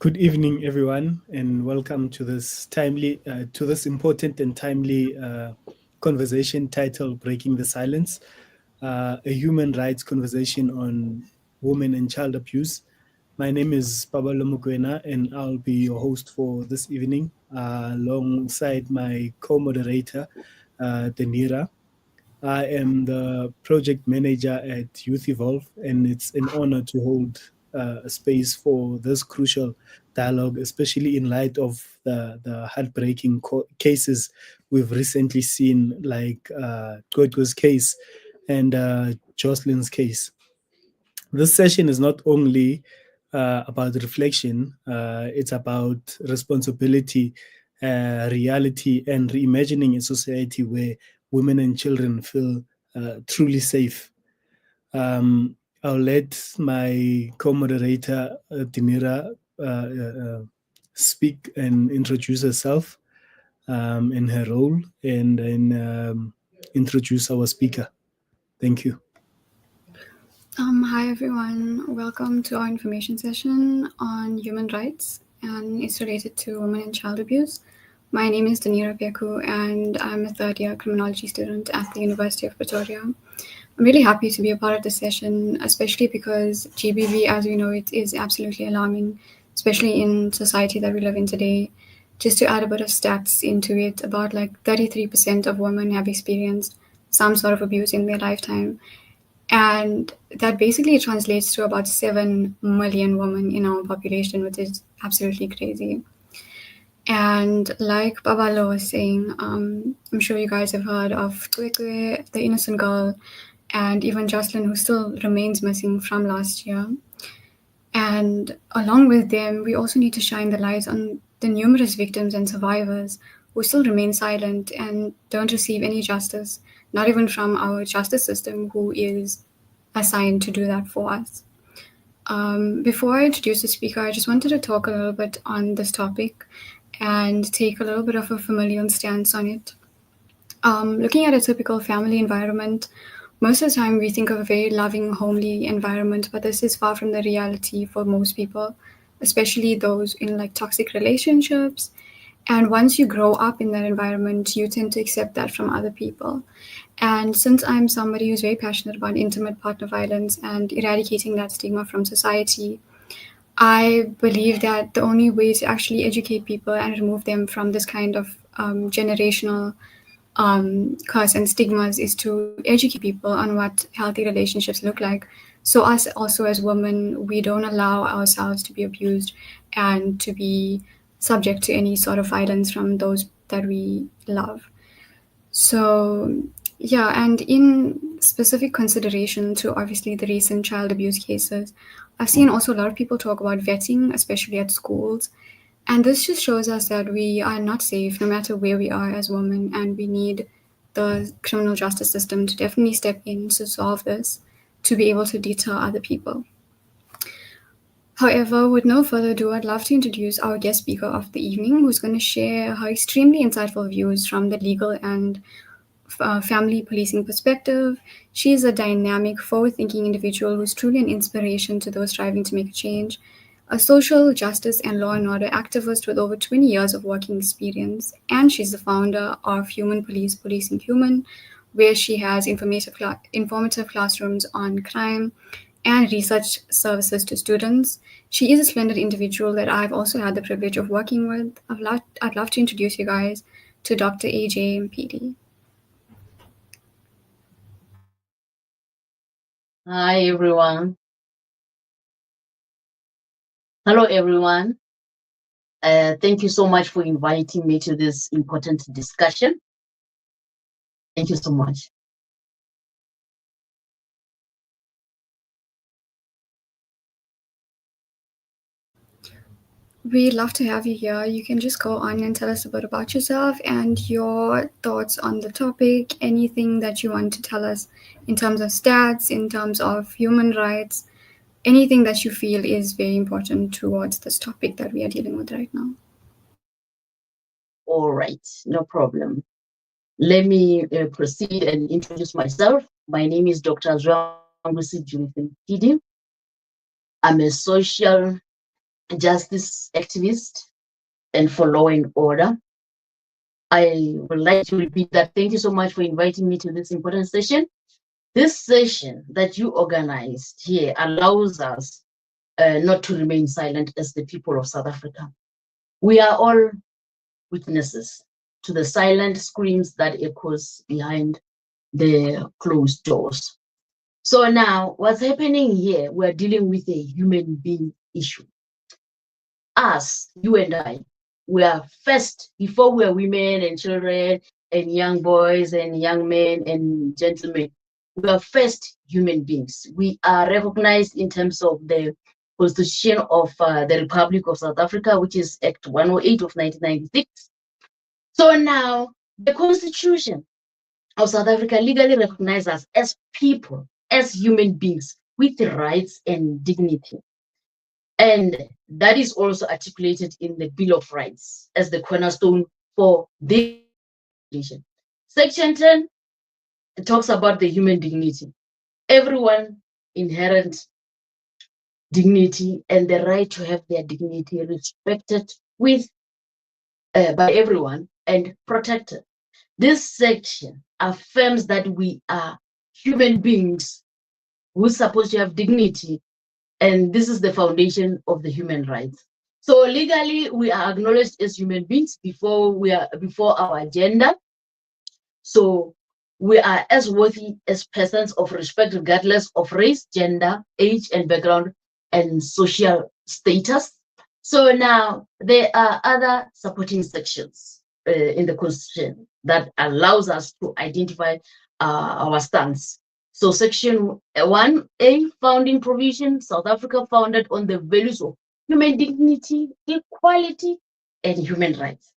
Good evening, everyone, and welcome to this important and timely conversation titled "Breaking the Silence," a human rights conversation on women and child abuse. My name is Paballo Mokoena, and I'll be your host for this evening, alongside my co-moderator, Denira. I am the project manager at Youth Evolve, and it's an honor to hold a space for this crucial dialogue, especially in light of the heartbreaking cases we've recently seen, like CweCwe's case and Joslin's case. This session is not only about reflection, it's about responsibility, reality, and reimagining a society where women and children feel truly safe. I'll let my co-moderator, Denira, speak and introduce herself and her role, and then introduce our speaker. Thank you. Hi everyone, welcome to our information session on human rights, and it's related to women and child abuse. My name is Denira Phekoo, and I'm a third-year criminology student at the University of Pretoria. I'm really happy to be a part of this session, especially because GBV, as we know it, is absolutely alarming, especially in society that we live in today. Just to add a bit of stats into it, about like 33% of women have experienced some sort of abuse in their lifetime. And that basically translates to about 7 million women in our population, which is absolutely crazy. And like Paballo was saying, I'm sure you guys have heard of CweCwe, the innocent girl, and even Joslin, who still remains missing from last year. And along with them, we also need to shine the light on the numerous victims and survivors who still remain silent and don't receive any justice, not even from our justice system, who is assigned to do that for us. Before I introduce the speaker, I just wanted to talk a little bit on this topic and take a little bit of a familial stance on it. Looking at a typical family environment, most of the time we think of a very loving, homely environment, but this is far from the reality for most people, especially those in like toxic relationships. And once you grow up in that environment, you tend to accept that from other people. And since I'm somebody who's very passionate about intimate partner violence and eradicating that stigma from society, I believe that the only way to actually educate people and remove them from this kind of generational curse and stigmas is to educate people on what healthy relationships look like. So us also as women, we don't allow ourselves to be abused and to be subject to any sort of violence from those that we love. So yeah, and in specific consideration to obviously the recent child abuse cases, I've seen also a lot of people talk about vetting, especially at schools. And this just shows us that we are not safe no matter where we are as women, and we need the criminal justice system to definitely step in to solve this, to be able to deter other people. However, with no further ado, I'd love to introduce our guest speaker of the evening, who's going to share her extremely insightful views from the legal and family policing perspective. She is a dynamic, forward-thinking individual who's truly an inspiration to those striving to make a change, a social justice and law and order activist with over 20 years of working experience, and she's the founder of Human Police Policing Human, where she has informative classrooms on crime and research services to students. She is a splendid individual that I've also had the privilege of working with. I'd love to introduce you guys to Dr. AJ Mphidi. Hi, everyone. Hello, everyone. Thank you so much for inviting me to this important discussion. Thank you so much. We'd love to have you here. You can just go on and tell us a bit about yourself and your thoughts on the topic, anything that you want to tell us in terms of stats, in terms of human rights, anything that you feel is very important towards this topic that we are dealing with right now. All right, no problem. Let me proceed and introduce myself. My name is Dr. Mphidi. I'm a social justice activist and for law and order. I would like to repeat that. Thank you so much for inviting me to this important session. This session that you organized here allows us not to remain silent as the people of South Africa. We are all witnesses to the silent screams that echoes behind the closed doors. So now what's happening here, we're dealing with a human being issue. Us, you and I, we are first, before we are women and children and young boys and young men and gentlemen, we are first human beings. We are recognized in terms of the Constitution of the Republic of South Africa, which is Act 108 of 1996. So now the Constitution of South Africa legally recognizes us as people, as human beings with rights and dignity. And that is also articulated in the Bill of Rights as the cornerstone for this nation. Section 10 talks about the human dignity. Everyone inherent dignity and the right to have their dignity respected with by everyone and protected. This section affirms that we are human beings who are supposed to have dignity, and this is the foundation of the human rights. So legally, we are acknowledged as human beings before our gender. So we are as worthy as persons of respect, regardless of race, gender, age, and background, and social status. So now there are other supporting sections in the Constitution that allows us to identify our stance. So section 1A, founding provision, South Africa founded on the values of human dignity, equality, and human rights.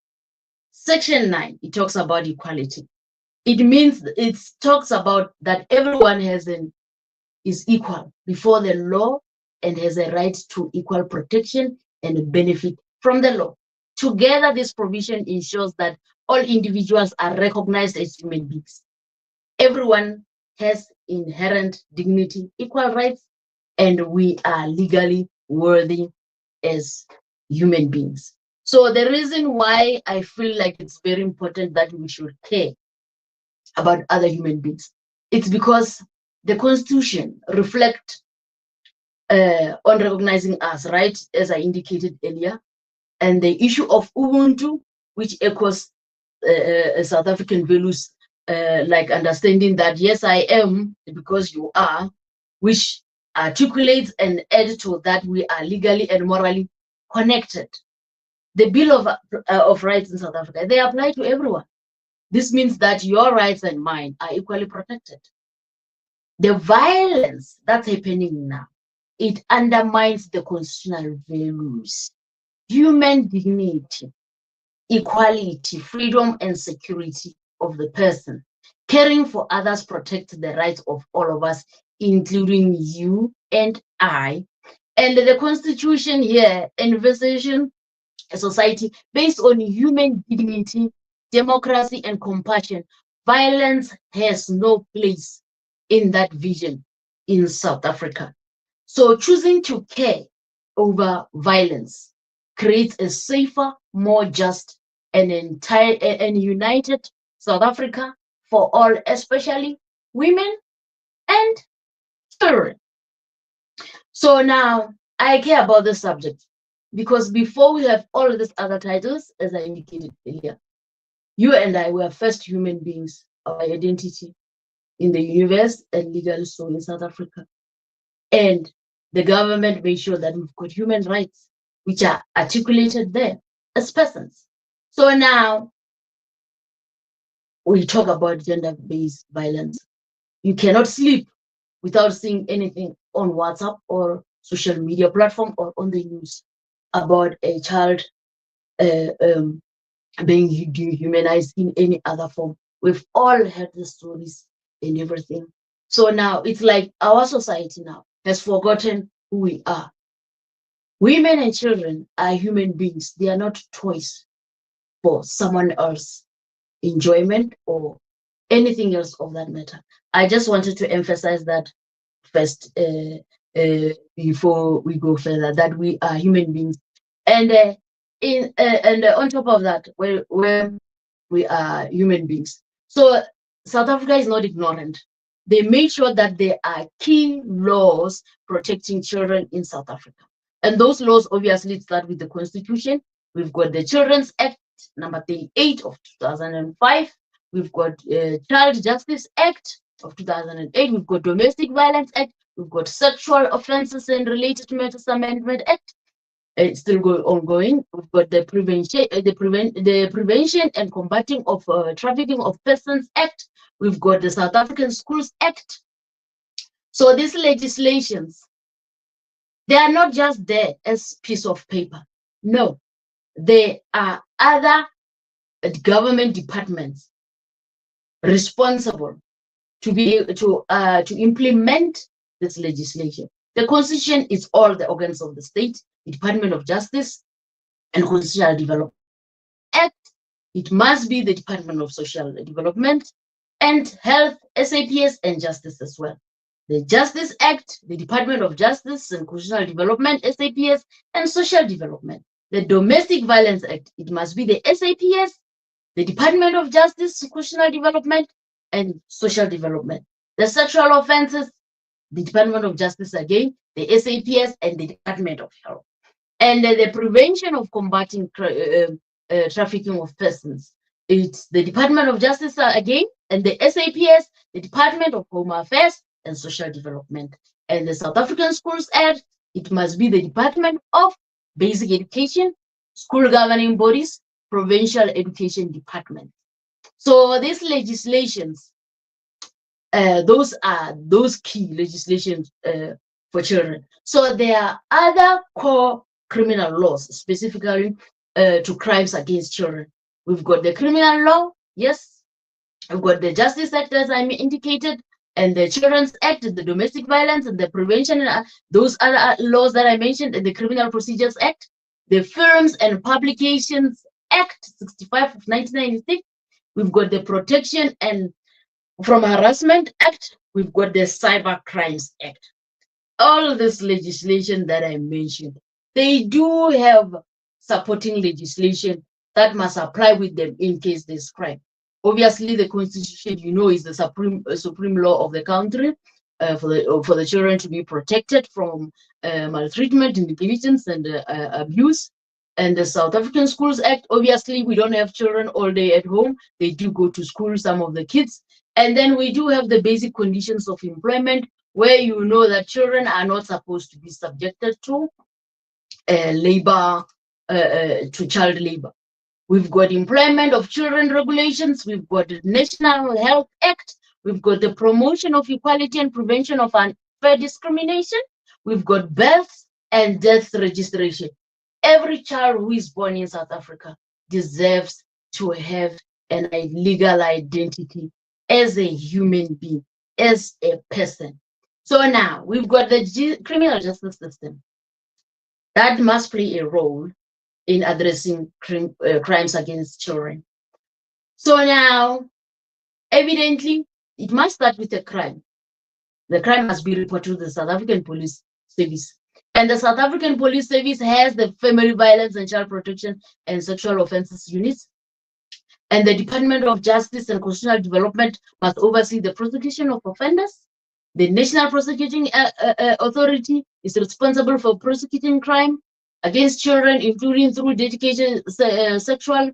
Section 9, it talks about equality. It talks about that everyone is equal before the law and has a right to equal protection and benefit from the law. Together, this provision ensures that all individuals are recognized as human beings. Everyone has inherent dignity, equal rights, and we are legally worthy as human beings. So the reason why I feel like it's very important that we should care about other human beings, it's because the Constitution reflects on recognizing us, right, as I indicated earlier, and the issue of Ubuntu, which echoes South African values, like understanding that yes, I am because you are, which articulates and adds to that we are legally and morally connected. The Bill of Rights in South Africa, they apply to everyone. This means that your rights and mine are equally protected. The violence that's happening now, it undermines the constitutional values, human dignity, equality, freedom, and security of the person. Caring for others protects the rights of all of us, including you and I. And the Constitution here envisages a society based on human dignity, democracy, and compassion. Violence has no place in that vision in South Africa. So choosing to care over violence creates a safer, more just, and united South Africa for all, especially women and children. So now I care about this subject because before we have all of these other titles, as I indicated earlier, you and I were first human beings, our identity in the universe and legally so in South Africa. And the government made sure that we've got human rights, which are articulated there as persons. So now we talk about gender-based violence. You cannot sleep without seeing anything on WhatsApp or social media platform or on the news about a child being dehumanized in any other form. We've all heard the stories and everything. So now it's like our society now has forgotten who we are. Women and children are human beings. They are not toys for someone else's enjoyment or anything else of that matter. I just wanted to emphasize that first before we go further, that we are human beings, and on top of that, where we are human beings. So South Africa is not ignorant. They made sure that there are key laws protecting children in South Africa. And those laws obviously start with the Constitution. We've got the Children's Act number 38 of 2005. We've got Child Justice Act of 2008. We've got Domestic Violence Act. We've got Sexual Offences and Related Matters Amendment Act. It's still ongoing. We've got the Prevention and Combating of Trafficking of Persons Act. We've got the South African Schools Act. So these legislations, they are not just there as piece of paper. No, there are other government departments responsible to be to implement this legislation. The Constitution is all the organs of the state, the Department of Justice and Constitutional Development Act. It must be the Department of Social Development and Health, SAPS, and Justice as well. The Justice Act, the Department of Justice and Constitutional Development, SAPS, and Social Development. The Domestic Violence Act, it must be the SAPS, the Department of Justice, Constitutional Development, and Social Development. The Sexual Offences, the Department of Justice again, the SAPS, and the Department of Health. And the Prevention of Combating Trafficking of Persons, it's the Department of Justice again, and the SAPS, the Department of Home Affairs and Social Development. And the South African Schools Act, it must be the Department of Basic Education, School Governing Bodies, Provincial Education Department. So these legislations, those are those key legislations for children. So there are other core criminal laws, specifically to crimes against children. We've got the criminal law, yes. We've got the Justice Act, as I indicated, and the Children's Act, the Domestic Violence and the Prevention, those other laws that I mentioned, and the Criminal Procedures Act, the Films and Publications Act 65 of 1996. We've got the Protection and from Harassment Act. We've got the Cyber Crimes Act. All this legislation that I mentioned, they do have supporting legislation that must apply with them in case there's crime. Obviously, the Constitution, you know, is the supreme law of the country for the children to be protected from maltreatment, negligence, and abuse. And the South African Schools Act, obviously, we don't have children all day at home. They do go to school, some of the kids. And then we do have the basic conditions of employment, where you know that children are not supposed to be subjected to labor, to child labor. We've got Employment of Children regulations. We've got the National Health Act. We've got the Promotion of Equality and Prevention of Unfair Discrimination. We've got Birth and Death Registration. Every child who is born in South Africa deserves to have an legal identity as a human being, as a person. So now we've got the criminal justice system that must play a role in addressing crimes against children. So now, evidently, it must start with a crime. The crime must be reported to the South African Police Service. And the South African Police Service has the Family Violence and Child Protection and Sexual Offences Units. And the Department of Justice and Constitutional Development must oversee the prosecution of offenders. The National Prosecuting Authority is responsible for prosecuting crime against children, including through dedicated sexual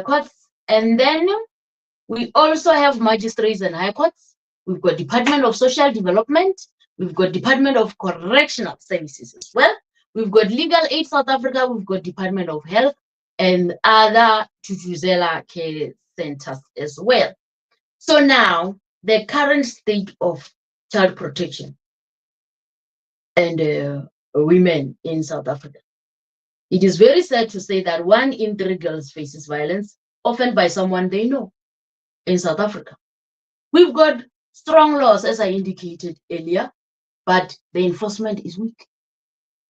courts. And then we also have magistrates and high courts. We've got Department of Social Development. We've got Department of Correctional Services as well. We've got Legal Aid South Africa. We've got Department of Health and other Tutuzela care centers as well. So now, the current state of child protection and women in South Africa. It is very sad to say that 1 in 3 girls faces violence, often by someone they know in South Africa. We've got strong laws, as I indicated earlier, but the enforcement is weak.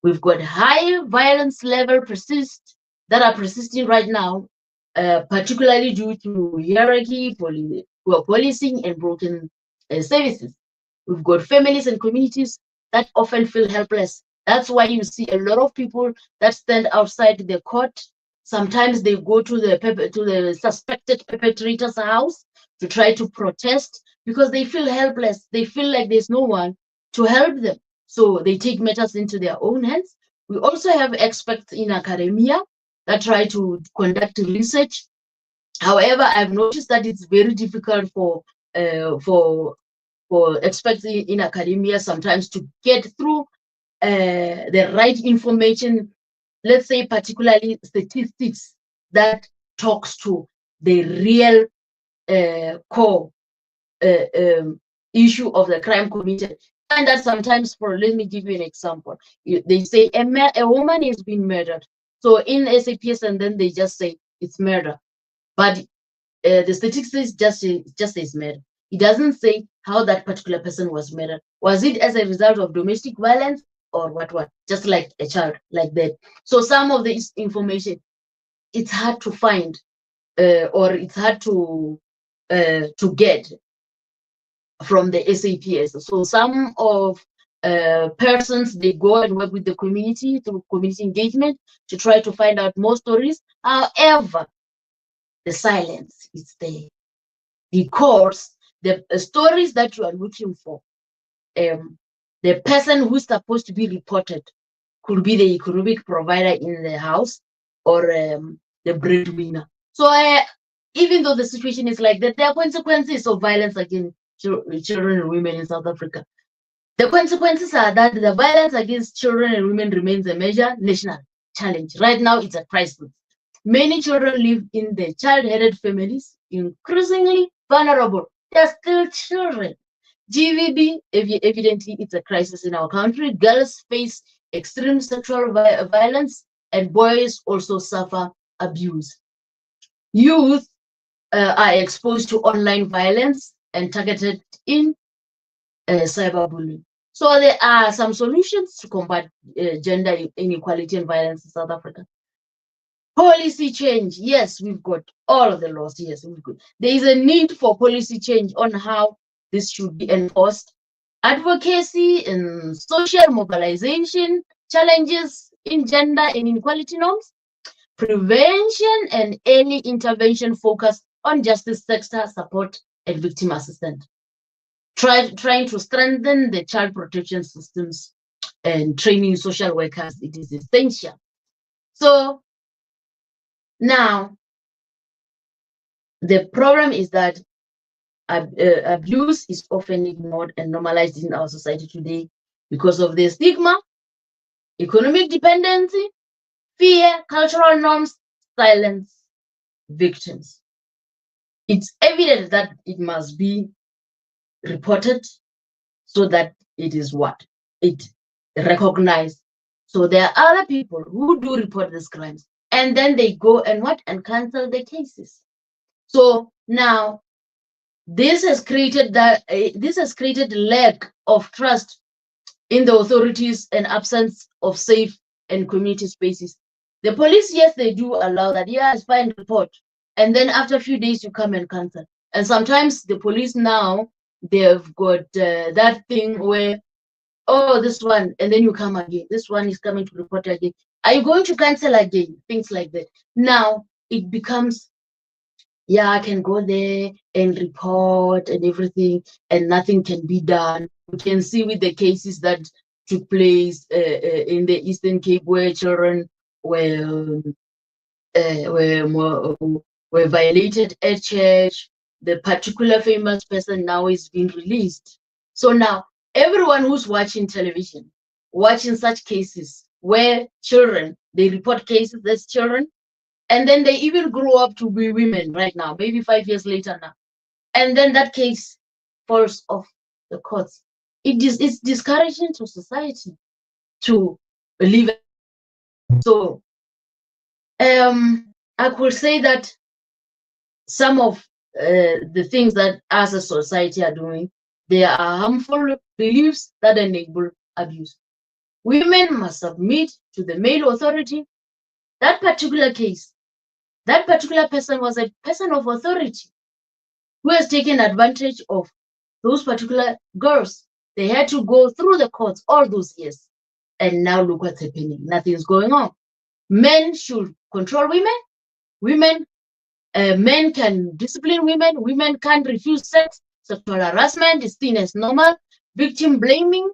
We've got high violence level that are persisting right now, particularly due to hierarchy, poor policing, and broken services. We've got families and communities that often feel helpless. That's why you see a lot of people that stand outside the court. Sometimes they go to the suspected perpetrator's house to try to protest because they feel helpless. They feel like there's no one to help them. So they take matters into their own hands. We also have experts in academia that try to conduct research. However, I've noticed that it's very difficult for experts in academia sometimes to get through the right information, let's say particularly statistics that talks to the real core issue of the crime committed. And that sometimes, let me give you an example. They say a woman is being murdered. So in SAPS, and then they just say it's murder. But the statistics just says murder. It doesn't say how that particular person was murdered. Was it as a result of domestic violence or what? Just like a child, like that. So some of this information, it's hard to find, or it's hard to get from the SAPS. So some of persons, they go and work with the community through community engagement to try to find out more stories. However, the silence is there because the stories that you are looking for, the person who's supposed to be reported could be the economic provider in the house or the breadwinner. So even though the situation is like that, there are consequences of violence against children and women in South Africa. The consequences are that the violence against children and women remains a major national challenge. Right now, it's a crisis. Many children live in the child-headed families, increasingly vulnerable. They're still children. GVB, evidently, it's a crisis in our country. Girls face extreme sexual violence, and boys also suffer abuse. Youth are exposed to online violence and targeted in cyberbullying. So there are some solutions to combat gender inequality and violence in South Africa. Policy change. Yes, we've got all of the laws. Yes, we've got. There is a need for policy change on how this should be enforced. Advocacy and social mobilization, challenges in gender and inequality norms, prevention and early intervention focus on justice sector support and victim assistance. Trying to strengthen the child protection systems and training social workers, it is essential. So now, the problem is that abuse is often ignored and normalized in our society today because of the stigma, economic dependency, fear, cultural norms, silence victims. It's evident that it must be reported so that it is what? It recognized. So there are other people who do report these crimes, and then they go and what? And cancel the cases. So now this has created lack of trust in the authorities and absence of safe and community spaces. The police, yes, they do allow that. Yeah, it's fine, report. And then after a few days, you come and cancel. And sometimes the police now, they've got that thing where, oh, this one, and then you come again. This one is coming to report again. Are you going to cancel again? Things like that. Now it becomes, yeah, I can go there and report and everything, and nothing can be done. We can see with the cases that took place in the Eastern Cape where children were violated at church. The particular famous person now is being released. So now everyone who's watching television, watching such cases where children, they report cases as children, and then they even grow up to be women right now, maybe 5 years later now. And then that case falls off the courts. It's discouraging to society to live. So I could say that some of the things that as a society are doing, there are harmful beliefs that enable abuse. Women must submit to the male authority. That particular case, that particular person was a person of authority who has taken advantage of those particular girls. They had to go through the courts all those years. And now look what's happening. Nothing's going on. Men should control women. Men can discipline women. Women can't refuse sex. Sexual harassment is seen as normal. Victim blaming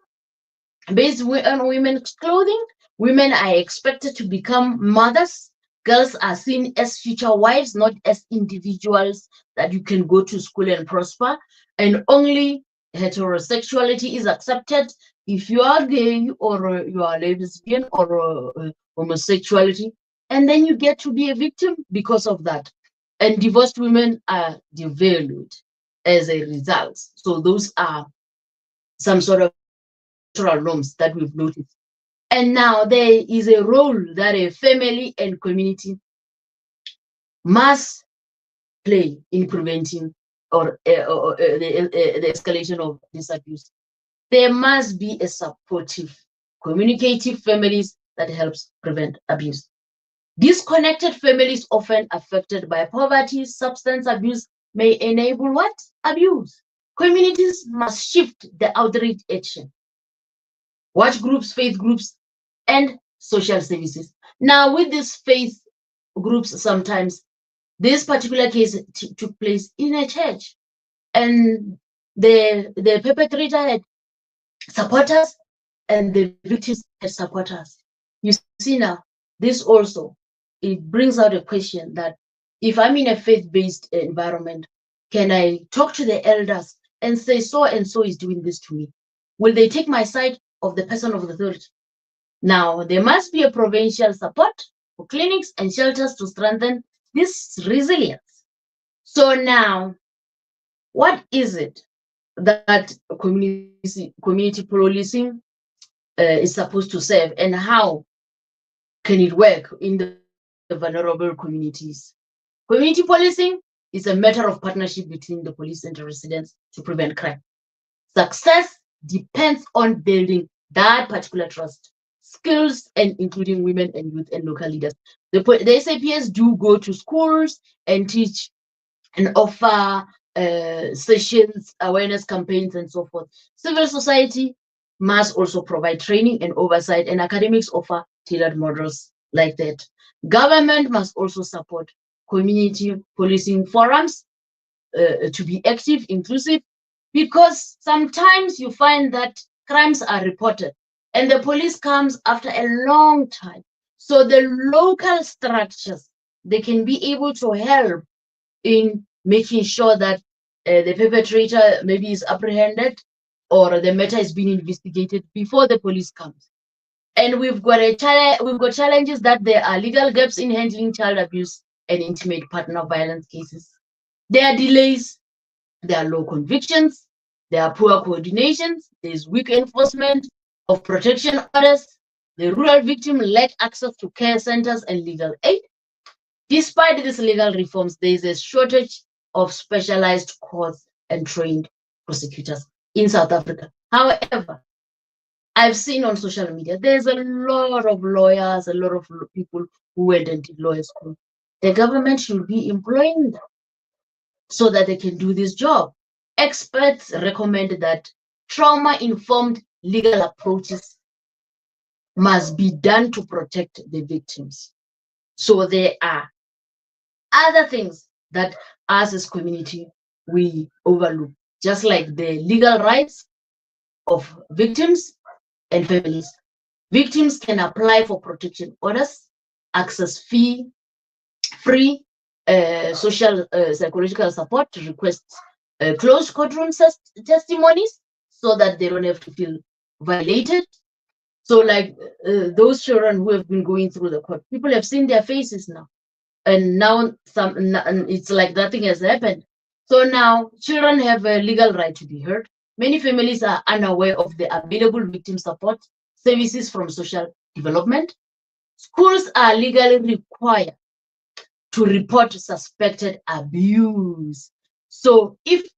based on women's clothing. Women are expected to become mothers. Girls are seen as future wives, not as individuals that you can go to school and prosper. And only heterosexuality is accepted if you are gay or you are lesbian or homosexuality. And then you get to be a victim because of that. And divorced women are devalued as a result. So those are some sort of cultural norms that we've noticed. And now there is a role that a family and community must play in preventing or the escalation of this abuse. There must be a supportive, communicative families that helps prevent abuse. Disconnected families often affected by poverty, substance abuse may enable what? Abuse. Communities must shift the outreach action. Watch groups, faith groups, and social services. Now, with these faith groups, sometimes this particular case took place in a church, and the perpetrator had supporters and the victims had supporters. You see now, this also, it brings out a question that if I'm in a faith-based environment, can I talk to the elders and say so and so is doing this to me? Will they take my side of the person of the authority? Now, there must be a provincial support for clinics and shelters to strengthen this resilience. So now, what is it that community policing is supposed to serve, and how can it work in the vulnerable communities? Community policing is a matter of partnership between the police and the residents to prevent crime. Success depends on building that particular trust, skills, and including women and youth and local leaders. The SAPS do go to schools and teach and offer sessions, awareness campaigns, and so forth. Civil society must also provide training and oversight, and academics offer tailored models like that. Government must also support community policing forums to be active, inclusive, because sometimes you find that crimes are reported and the police comes after a long time. So the local structures, they can be able to help in making sure that the perpetrator maybe is apprehended or the matter is being investigated before the police comes. And we've got challenges that there are legal gaps in handling child abuse and intimate partner violence cases. There are delays, there are low convictions, there are poor coordinations, there is weak enforcement of protection orders, the rural victim lack access to care centers and legal aid. Despite these legal reforms, there is a shortage of specialized courts and trained prosecutors in South Africa. However, I've seen on social media, there's a lot of lawyers, a lot of people who went and did law school. The government should be employing them so that they can do this job. Experts recommend that trauma-informed legal approaches must be done to protect the victims. So there are other things that us as community, we overlook, just like the legal rights of victims and families. Victims can apply for protection orders, access free social psychological support, to request closed courtroom testimonies so that they don't have to feel violated. So like those children who have been going through the court, people have seen their faces now. And now it's like nothing has happened. So now children have a legal right to be heard. Many families are unaware of the available victim support services from social development. Schools are legally required to report suspected abuse. So if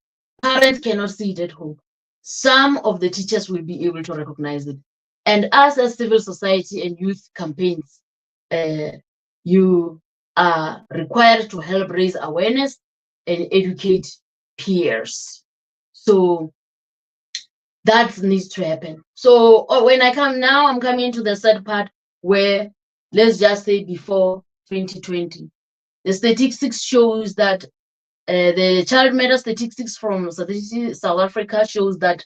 parents cannot see it at home, some of the teachers will be able to recognize it. And us as civil society and youth campaigns, you are required to help raise awareness and educate peers. So that needs to happen. So when I come now, I'm coming to the third part where, let's just say before 2020, the statistics shows that the child murder statistics from South Africa shows that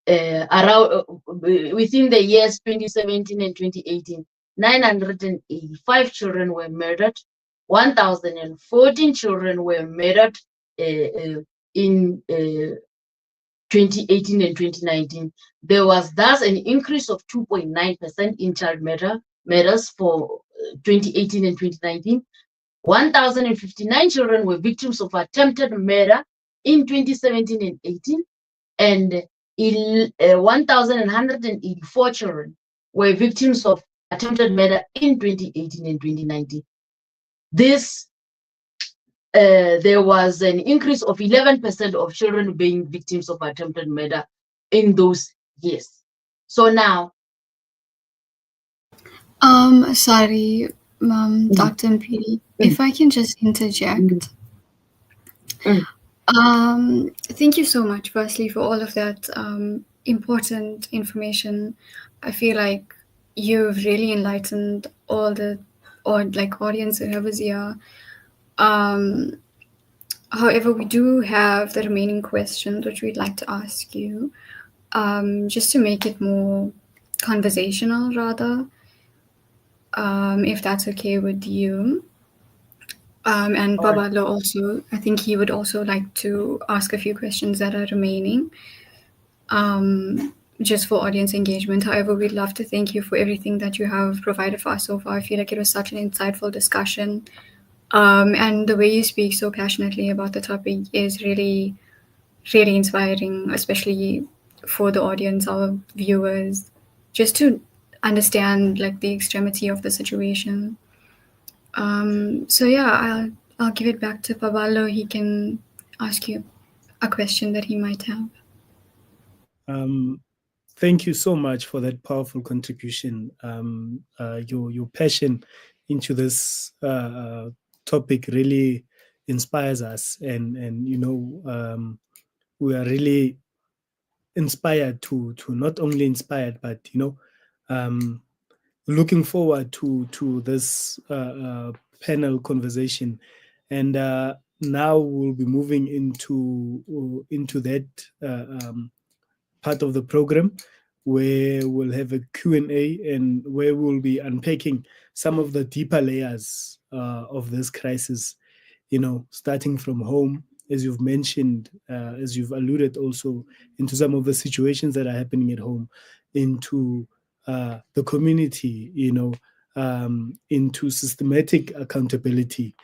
around within the years 2017 and 2018, 985 children were murdered, 1,014 children were murdered in 2018 and 2019. There was thus an increase of 2.9% in child murders for 2018 and 2019. 1,059 children were victims of attempted murder in 2017 and 18, and 1,184 children were victims of attempted murder in 2018 and 2019. This there was an increase of 11% of children being victims of attempted murder in those years. So now, sorry, Dr. Mphidi, if I can just interject. Thank you so much, firstly, for all of that important information. I feel like you've really enlightened all the audience, whoever's here. However, we do have the remaining questions which we'd like to ask you, just to make it more conversational, rather, if that's okay with you. And Paballo also, I think he would also like to ask a few questions that are remaining, just for audience engagement. However, we'd love to thank you for everything that you have provided for us so far. I feel like it was such an insightful discussion. And the way you speak so passionately about the topic is really, really inspiring, especially for the audience, our viewers, just to understand like the extremity of the situation. So yeah, I'll give it back to Paballo. He can ask you a question that he might have. Thank you so much for that powerful contribution. Your passion into this topic really inspires us, and we are really inspired to not only inspired, but looking forward to this panel conversation. And now we'll be moving into that part of the program where we'll have a Q&A and where we'll be unpacking some of the deeper layers of this crisis, starting from home, as you've mentioned, as you've alluded also, into some of the situations that are happening at home, into the community, into systematic accountability.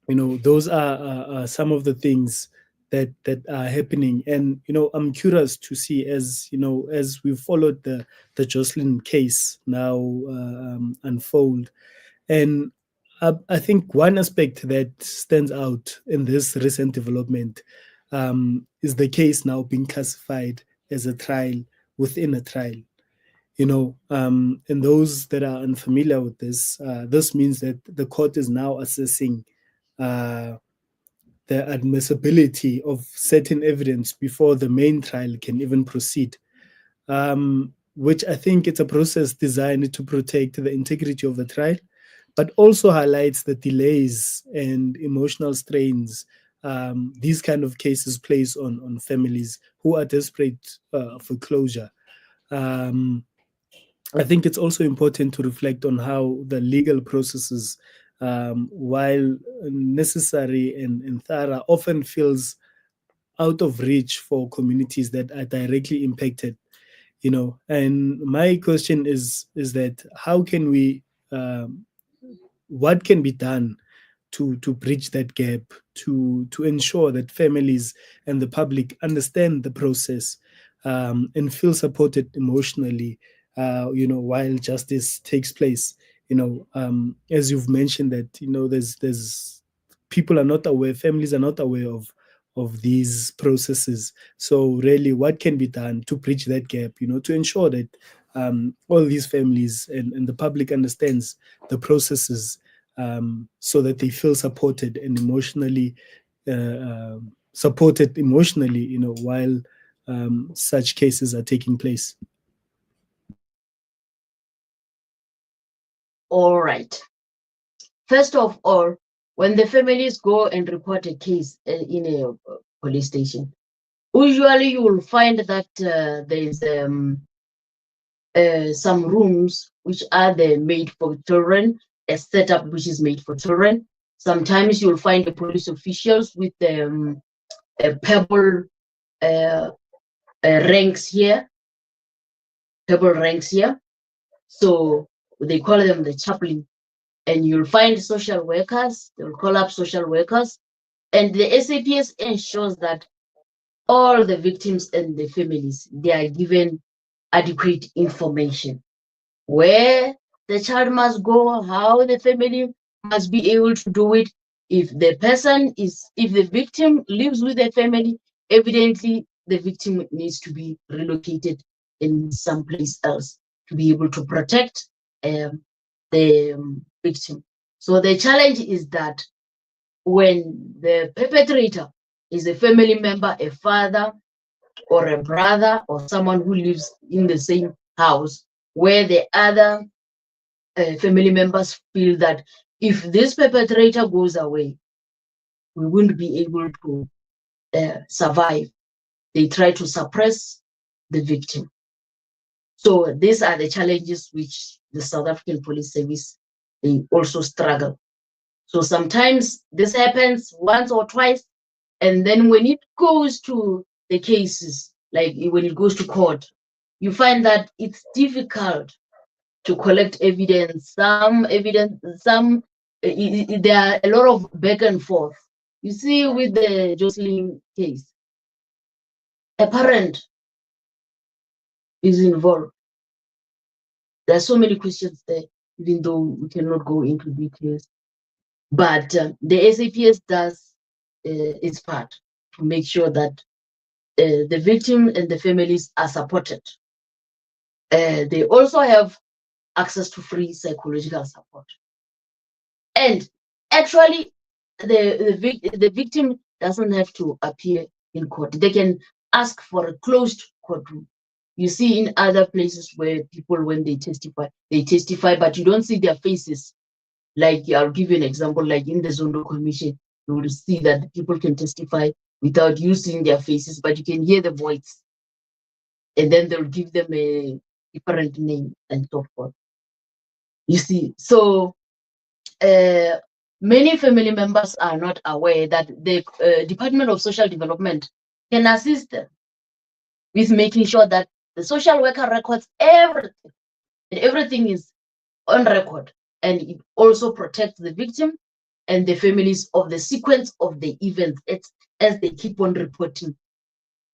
Those are some of the things that are happening. And I'm curious to see, as we've followed the Joslin case now unfold, and I think one aspect that stands out in this recent development is the case now being classified as a trial within a trial. And those that are unfamiliar with this, this means that the court is now assessing the admissibility of certain evidence before the main trial can even proceed, which I think it's a process designed to protect the integrity of the trial, but also highlights the delays and emotional strains these kind of cases place on families who are desperate for closure. I think it's also important to reflect on how the legal processes, while necessary and thorough, often feels out of reach for communities that are directly impacted. And my question is that how can we, what can be done to bridge that gap, to ensure that families and the public understand the process and feel supported emotionally, while justice takes place. As you've mentioned that, there's people are not aware, families are not aware of these processes. So really, what can be done to bridge that gap, to ensure that all these families and the public understands the processes, so that they feel supported and emotionally supported emotionally, while such cases are taking place? All right. First of all, when the families go and report a case in a police station, usually you will find that there's some rooms which are made for children, a setup which is made for children. Sometimes you'll find the police officials with a pebble ranks here, So they call them the chaplain. And you'll find social workers, they'll call up social workers. And the SAPS ensures that all the victims and the families, they are given adequate information. Where the child must go, how the family must be able to do it. If the victim lives with the family, evidently the victim needs to be relocated in someplace else to be able to protect the victim. So the challenge is that when the perpetrator is a family member, a father or a brother or someone who lives in the same house, where the other family members feel that if this perpetrator goes away, we won't be able to survive. They try to suppress the victim. So these are the challenges which the South African Police Service, they also struggle. So sometimes this happens once or twice, and then when it goes to the cases, like when it goes to court, you find that it's difficult to collect evidence. There are a lot of back and forth. You see, with the Joslin case, a parent is involved. There are so many questions there, even though we cannot go into details. But the SAPS does its part to make sure that the victim and the families are supported. They also have access to free psychological support. And actually, the victim doesn't have to appear in court. They can ask for a closed courtroom. You see in other places where people, when they testify, but you don't see their faces. Like, I'll give you an example, like in the Zondo Commission, you will see that people can testify without you seeing their faces, but you can hear the voice. And then they'll give them a different name and so forth. You see, so many family members are not aware that the Department of Social Development can assist them with making sure that the social worker records everything, and everything is on record, and it also protects the victim and the families of the sequence of the events as they keep on reporting.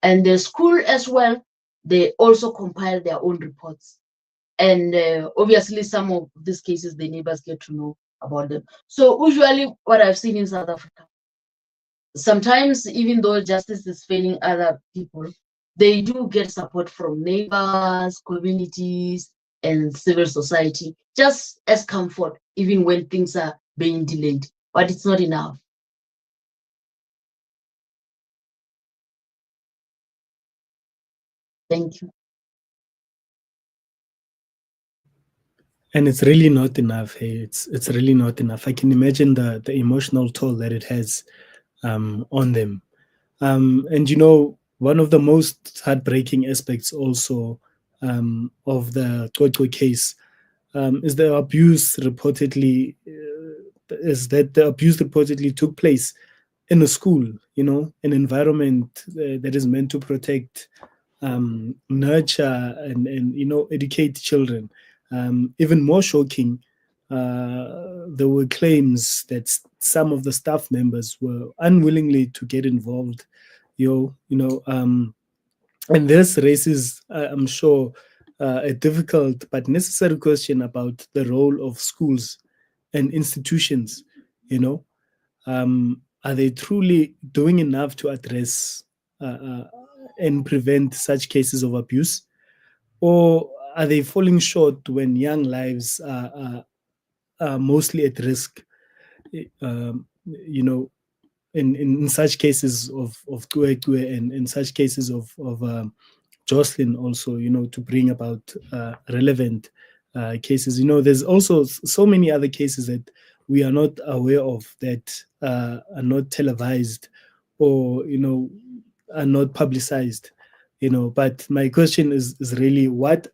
And the school as well, they also compile their own reports. And obviously, some of these cases, the neighbors get to know about them. So usually what I've seen in South Africa, sometimes even though justice is failing other people, they do get support from neighbors, communities, and civil society, just as comfort, even when things are being delayed, but it's not enough. Thank you. And it's really not enough. Hey, it's really not enough. I can imagine the emotional toll that it has on them. And one of the most heartbreaking aspects also of the CweCwe case is the abuse reportedly took place in a school, an environment that is meant to protect, nurture, and educate children. Even more shocking, there were claims that some of the staff members were unwillingly to get involved. And this raises, I'm sure, a difficult but necessary question about the role of schools and institutions. Are they truly doing enough to address and prevent such cases of abuse, or are they falling short when young lives are mostly at risk? in such cases of CweCwe and in such cases of Joslin also, to bring about relevant cases. There's also so many other cases that we are not aware of that are not televised or, are not publicized, But my question is really what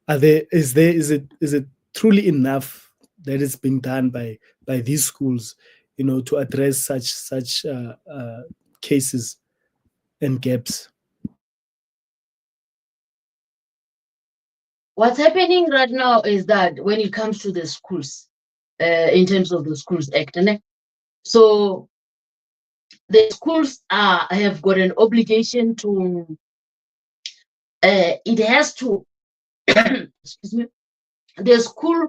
is it truly enough that is being done by these schools, to address such cases and gaps? What's happening right now is that when it comes to the schools, in terms of the Schools Act, so the schools have got an obligation to, it has to, excuse me, the School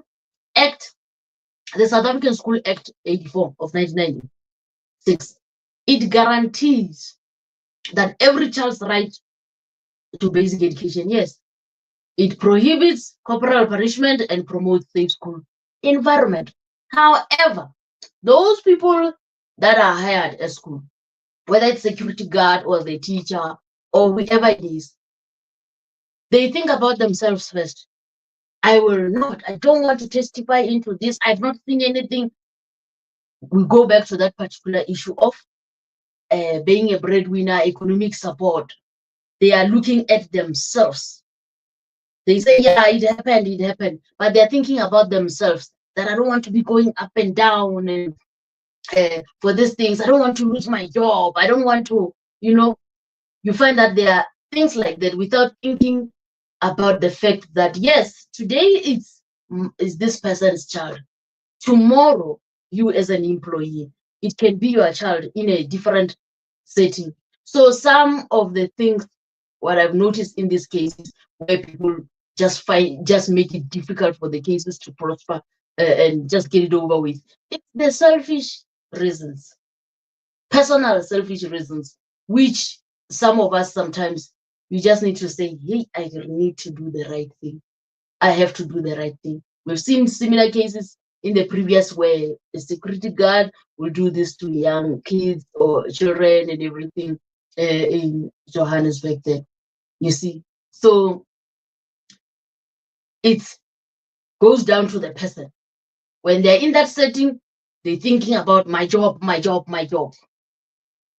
Act, the South African School Act 84 of 1996, it guarantees that every child's right to basic education, yes. It prohibits corporal punishment and promotes safe school environment. However, those people that are hired at school, whether it's security guard or the teacher or whoever it is, they think about themselves first. I don't want to testify into this. I've not seen anything. We go back to that particular issue of being a breadwinner, economic support. They are looking at themselves. They say, yeah, it happened. But they're thinking about themselves, that I don't want to be going up and down and for these things. I don't want to lose my job. I don't want to, you find that there are things like that without thinking about the fact that, yes, today is this person's child. Tomorrow, you as an employee, it can be your child in a different setting. So some of the things, what I've noticed in these cases, where people just make it difficult for the cases to prosper and just get it over with, it's the selfish reasons, personal selfish reasons, which some of us sometimes, you just need to say, hey, I need to do the right thing. I have to do the right thing. We've seen similar cases in the previous where a security guard will do this to young kids or children and everything in Johannesburg there. You see, so it goes down to the person. When they're in that setting, they're thinking about my job.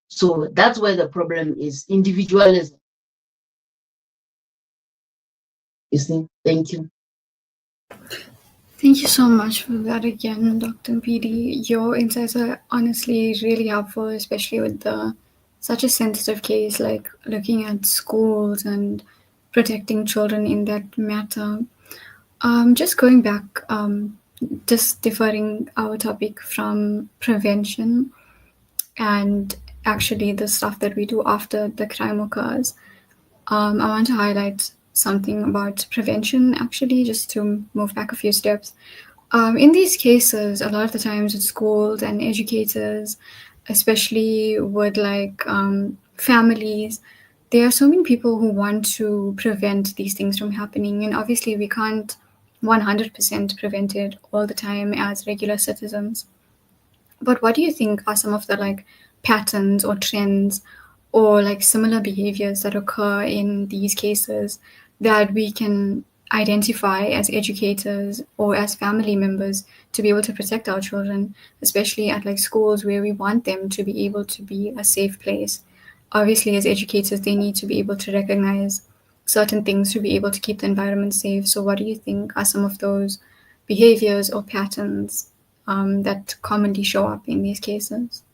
So that's where the problem is, individualism. You see, thank you. Thank you so much for that again, Dr. Mphidi. Your insights are honestly really helpful, especially with such a sensitive case like looking at schools and protecting children in that matter. Just going back, just deferring our topic from prevention and actually the stuff that we do after the crime occurs. I want to highlight something about prevention, actually, just to move back a few steps. In these cases, a lot of the times with schools and educators, especially with families, there are so many people who want to prevent these things from happening. And obviously we can't 100% prevent it all the time as regular citizens. But what do you think are some of the patterns or trends or similar behaviors that occur in these cases that we can identify as educators or as family members to be able to protect our children, especially at schools where we want them to be able to be a safe place? Obviously, as educators, they need to be able to recognize certain things to be able to keep the environment safe. So what do you think are some of those behaviors or patterns that commonly show up in these cases?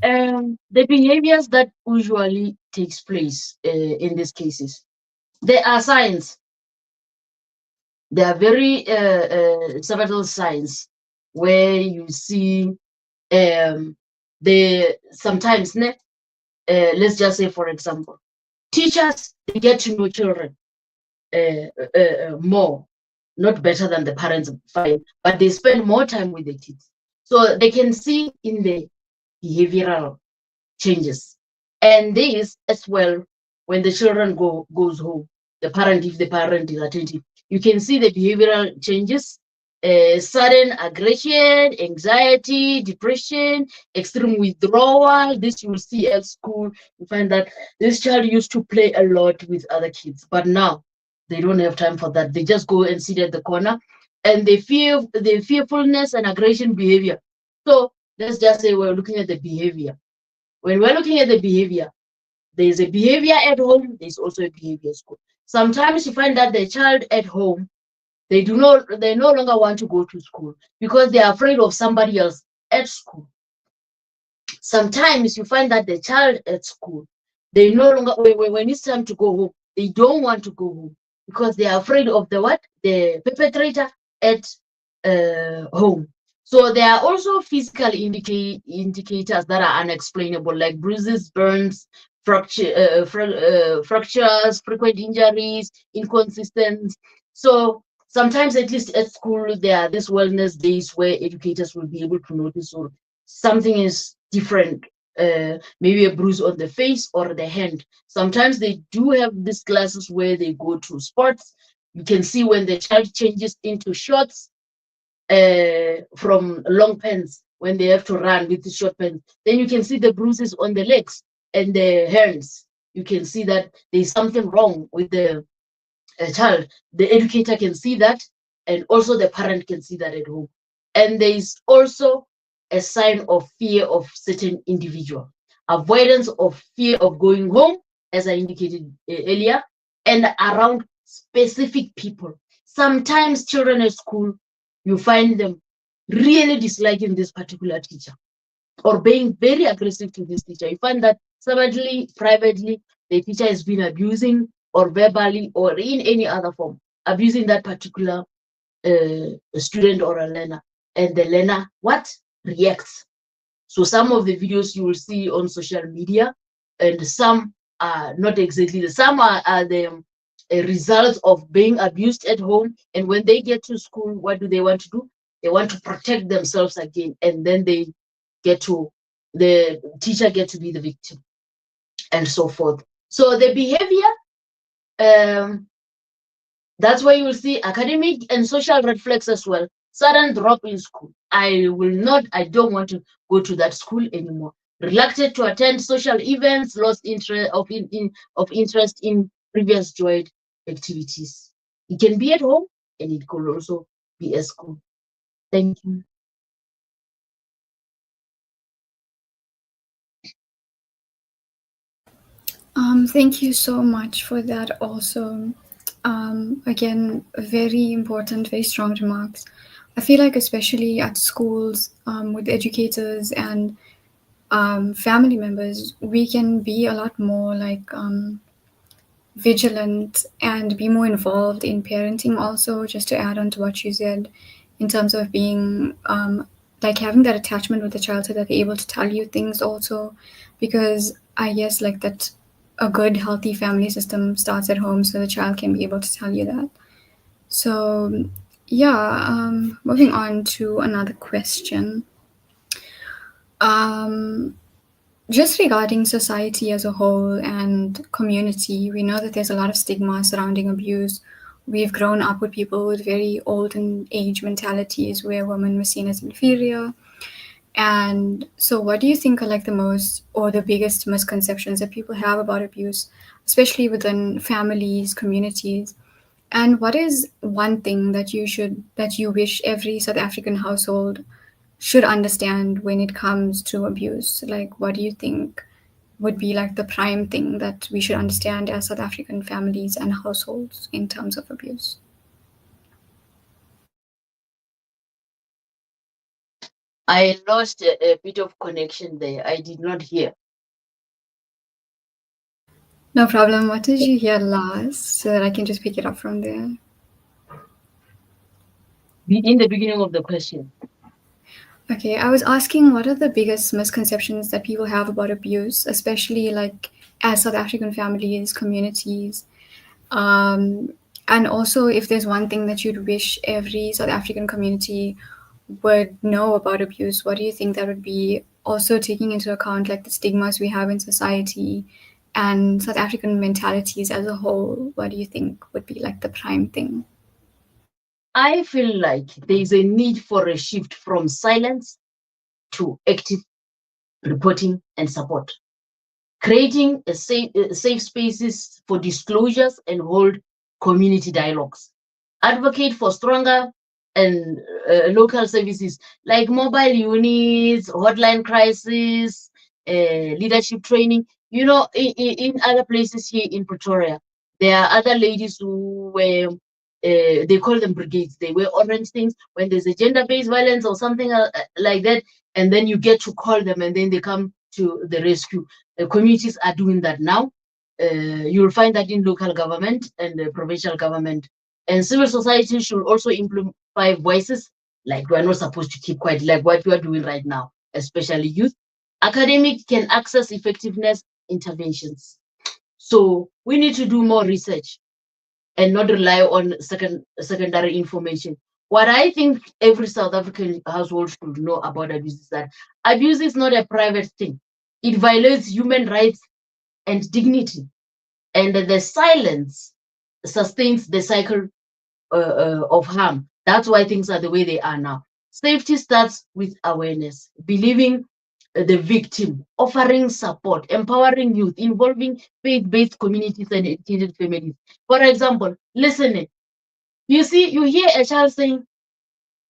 The behaviors that usually takes place in these cases, there are signs. There are very several signs where you see sometimes, let's just say, for example, teachers, they get to know children more, not better than the parents, fine, but they spend more time with the kids. So they can see in the behavioral changes. And this as well, when the children goes home, if the parent is attentive, you can see the behavioral changes sudden aggression, anxiety, depression, extreme withdrawal. This you will see at school. You find that this child used to play a lot with other kids, but now they don't have time for that. They just go and sit at the corner, and they fear the fearfulness and aggression behavior. So let's just say we're looking at the behavior. When we're looking at the behavior, there's a behavior at home, there's also a behavior at school. Sometimes you find that the child at home, they no longer want to go to school because they are afraid of somebody else at school. Sometimes you find that the child at school, they no longer, when it's time to go home, they don't want to go home because they are afraid of the perpetrator at home. So there are also physical indicators that are unexplainable, like bruises, burns, fractures, frequent injuries, inconsistent. So sometimes, at least at school, there are these wellness days where educators will be able to notice or something is different, maybe a bruise on the face or the hand. Sometimes they do have these classes where they go to sports. You can see when the child changes into shorts from long pants, when they have to run with the short pants, then you can see the bruises on the legs and the hands. You can see that there's something wrong with the child. The educator can see that, and also the parent can see that at home. And there is also a sign of fear of certain individual, avoidance of fear of going home, as I indicated earlier, and around specific people. Sometimes children at school, you find them really disliking this particular teacher or being very aggressive to this teacher. You find that somebody privately, the teacher has been abusing or verbally or in any other form, abusing that particular student or a learner. And the learner, what? Reacts. So some of the videos you will see on social media, and some are not exactly the some are the results of being abused at home. And when they get to school, what do they want to do? They want to protect themselves again, and then the teacher get to be the victim, and so forth. So the behavior, that's why you will see academic and social red flags as well. Sudden drop in school. I don't want to go to that school anymore. Reluctant to attend social events, lost interest of interest in previous joined activities. It can be at home and it could also be at school. Thank you. Thank you so much for that also. Again, very important, very strong remarks. I feel like especially at schools, with educators and family members, we can be a lot more like vigilant and be more involved in parenting also, just to add on to what you said in terms of being like having that attachment with the child so that they're able to tell you things also, because I guess like that a good healthy family system starts at home, so the child can be able to tell you that. So yeah, moving on to another question. Just regarding society as a whole and community, we know that there's a lot of stigma surrounding abuse. We've grown up with people with very old and age mentalities where women were seen as inferior. And so what do you think are like the most or the biggest misconceptions that people have about abuse, especially within families, communities? And what is one thing that you wish every South African household should understand when it comes to abuse? Like, what do you think would be like the prime thing that we should understand as South African families and households in terms of abuse? I lost a bit of connection there. I did not hear. No problem. What did you hear last so that I can just pick it up from there? In the beginning of the question. Okay, I was asking what are the biggest misconceptions that people have about abuse, especially like as South African families, communities, and also if there's one thing that you'd wish every South African community would know about abuse, what do you think that would be? Also taking into account like the stigmas we have in society and South African mentalities as a whole, what do you think would be like the prime thing? I feel like there is a need for a shift from silence to active reporting and support. Creating a safe spaces for disclosures and hold community dialogues. Advocate for stronger and local services like mobile units, hotline crisis, leadership training. You know, in other places here in Pretoria, there are other ladies who were, they call them brigades. They wear orange things when there's a gender-based violence or something like that, and then you get to call them, and then they come to the rescue. Communities are doing that now. You'll find that in local government and provincial government. And civil society should also amplify voices, like we're not supposed to keep quiet, like what we are doing right now, especially youth. Academic can access effectiveness interventions. So we need to do more research and not rely on secondary information. What I think every South African household should know about abuse is that abuse is not a private thing. It violates human rights and dignity. And the silence sustains the cycle of harm. That's why things are the way they are now. Safety starts with awareness, believing the victim, offering support, empowering youth, involving faith-based communities and educated families. For example, listening. You see, you hear a child saying,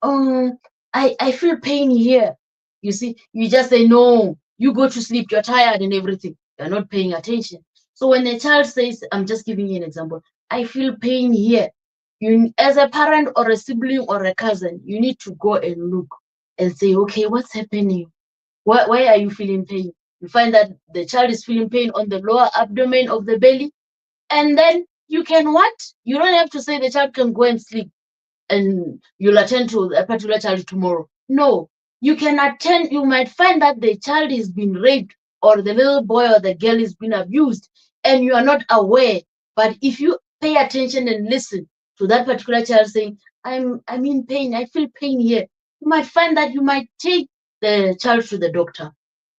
"Oh, I feel pain here." You see, you just say, "No, you go to sleep, you're tired and everything." You're not paying attention. So when a child says, I'm just giving you an example, "I feel pain here," you, as a parent or a sibling or a cousin, you need to go and look and say, "Okay, what's happening? Why are you feeling pain?" You find that the child is feeling pain on the lower abdomen of the belly, and then you can what? You don't have to say the child can go and sleep and you'll attend to a particular child tomorrow. No, you can attend, you might find that the child is being raped or the little boy or the girl is being abused and you are not aware. But if you pay attention and listen to that particular child saying, I'm in pain, I feel pain here, you might find that you might take the child to the doctor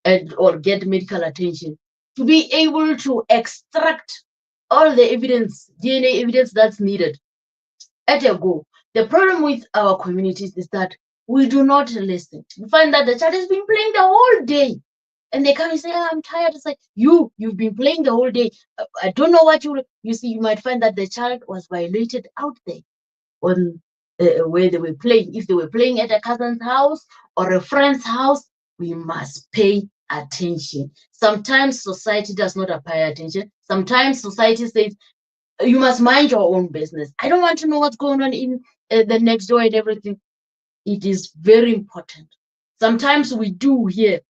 and or get medical attention to be able to extract all the evidence, DNA evidence that's needed at a go. The problem with our communities is that we do not listen. You find that the child has been playing the whole day and they come and say, I'm tired. It's like, you've been playing the whole day. I don't know what you see. You might find that the child was violated out there on where they were playing. If they were playing at a cousin's house or a friend's house, we must pay attention. Sometimes society does not pay attention. Sometimes society says, you must mind your own business. I don't want to know what's going on in the next door and everything. It is very important. Sometimes we do hear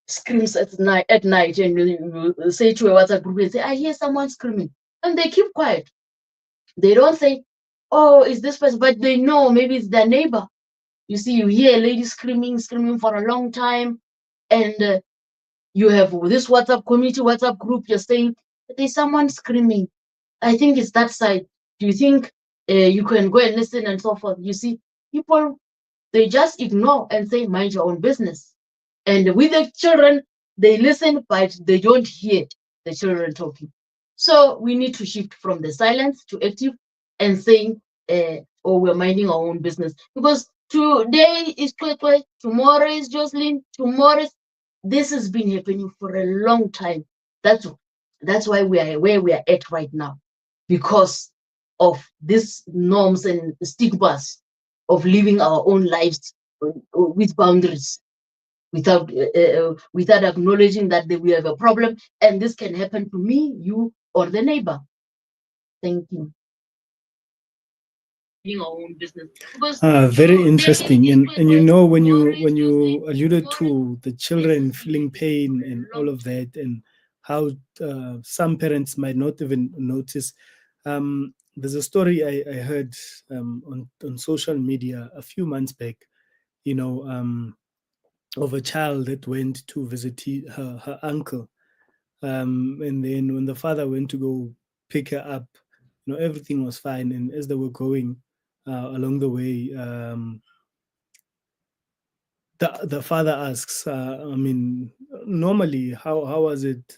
screams at night, and you say to a WhatsApp group and say, I hear someone screaming, and they keep quiet. They don't say, oh, is this person, but they know maybe it's their neighbor. You see, you hear a lady screaming for a long time, and you have this WhatsApp community, WhatsApp group, you're saying, there's someone screaming. I think it's that side. Do you think you can go and listen and so forth? You see, people, they just ignore and say, mind your own business. And with the children, they listen, but they don't hear the children talking. So we need to shift from the silence to active and saying, oh, we're minding our own business. Because today is CweCwe, tomorrow is Joslin, this has been happening for a long time. That's why we are where we are at right now, because of these norms and stigmas of living our own lives with boundaries, without acknowledging that we have a problem and this can happen to me, you, or the neighbor. Thank you. Our own business. Very interesting, and you know, when you alluded to the children feeling pain and all of that, and how some parents might not even notice. There's a story I heard on social media a few months back, you know, of a child that went to visit her uncle, and then when the father went to go pick her up, you know, everything was fine, and as they were going along the way, the father asks, I mean, normally, how was it?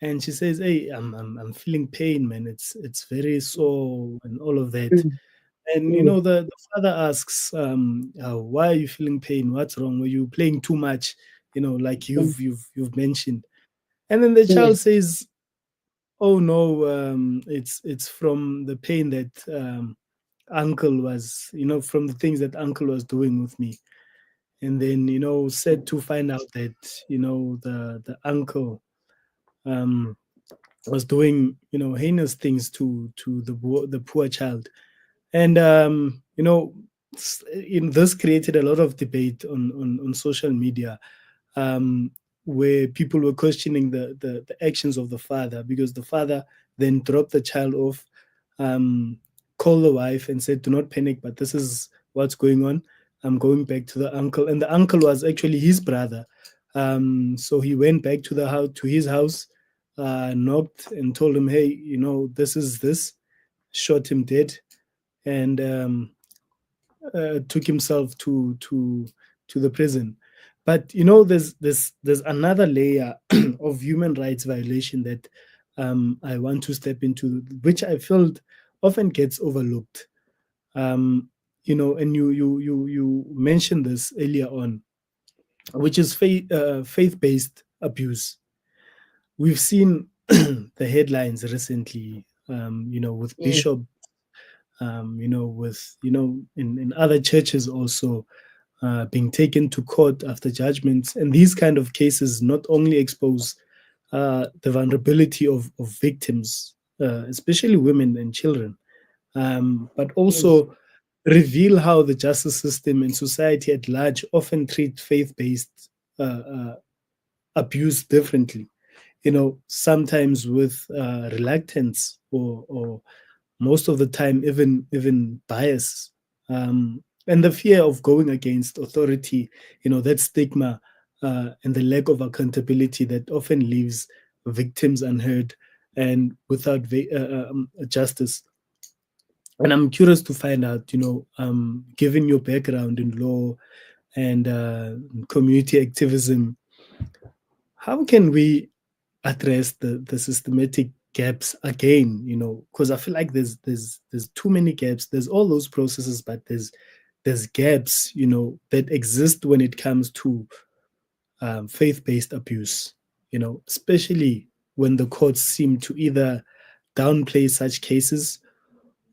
And she says, "Hey, I'm feeling pain, man. It's very sore and all of that." Mm. And the father asks, why are you feeling pain? What's wrong? Were you playing too much? Like you've mentioned. And then the child says, oh no, it's from the pain that uncle was, from the things that uncle was doing with me. And then, said to find out that, the uncle was doing, heinous things to the poor child. And this created a lot of debate on social media, where people were questioning the actions of the father, because the father then dropped the child off, called the wife and said, do not panic, but this is what's going on. I'm going back to the uncle. And the uncle was actually his brother. So he went back to his house, knocked and told him, hey, this is this, shot him dead, and took himself to the prison. But there's another layer of human rights violation that I want to step into, which I felt often gets overlooked. And you mentioned this earlier on, which is faith-based abuse. We've seen the headlines recently, with Bishop, with in other churches also being taken to court after judgments. And these kind of cases not only expose the vulnerability of victims, especially women and children, but also reveal how the justice system and society at large often treat faith-based abuse differently. Sometimes with reluctance, or most of the time even bias, and the fear of going against authority. That stigma, and the lack of accountability that often leaves victims unheard and without justice. And I'm curious to find out, given your background in law and community activism, how can we address the systematic gaps again? Because I feel like there's too many gaps. There's all those processes, but there's gaps, that exist when it comes to faith-based abuse. Especially when the courts seem to either downplay such cases,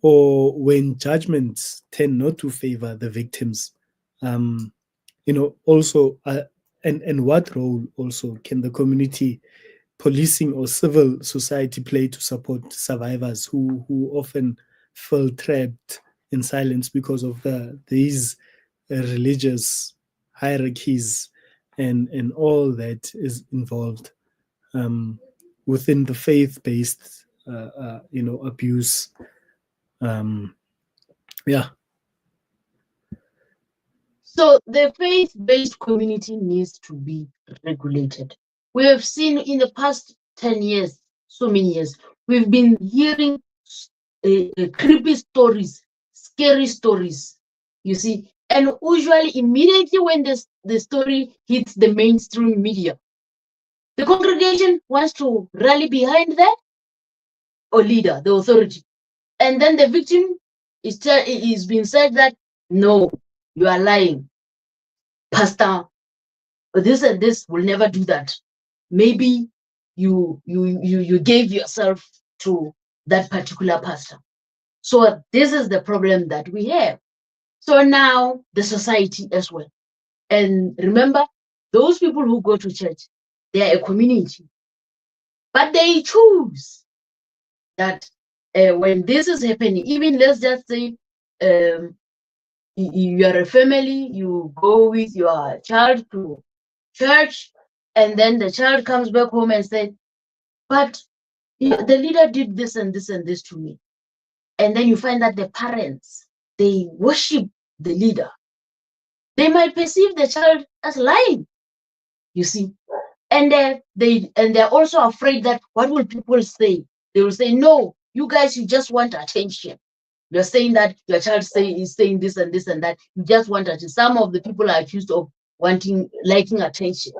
or when judgments tend not to favor the victims. Also, and what role also can the community policing or civil society play to support survivors who often feel trapped in silence because of these religious hierarchies and all that is involved within the faith-based abuse. Yeah. So the faith-based community needs to be regulated. We have seen in the past 10 years, so many years, we've been hearing creepy stories, scary stories, you see. And usually immediately when the story hits the mainstream media, the congregation wants to rally behind that or leader, the authority. And then the victim is being said that, no, you are lying. Pastor, this and this will never do that. Maybe you gave yourself to that particular pastor. So this is the problem that we have. So now the society as well. And remember, those people who go to church, they are a community. But they choose that when this is happening, even let's just say you are a family, you go with your child to church, and then the child comes back home and says, but the leader did this and this and this to me. And then you find that the parents, they worship the leader. They might perceive the child as lying, you see. And they're also afraid that what will people say? They will say, no, you guys, you just want attention. You're saying that your child is saying this and this and that. You just want attention. Some of the people are accused of liking attention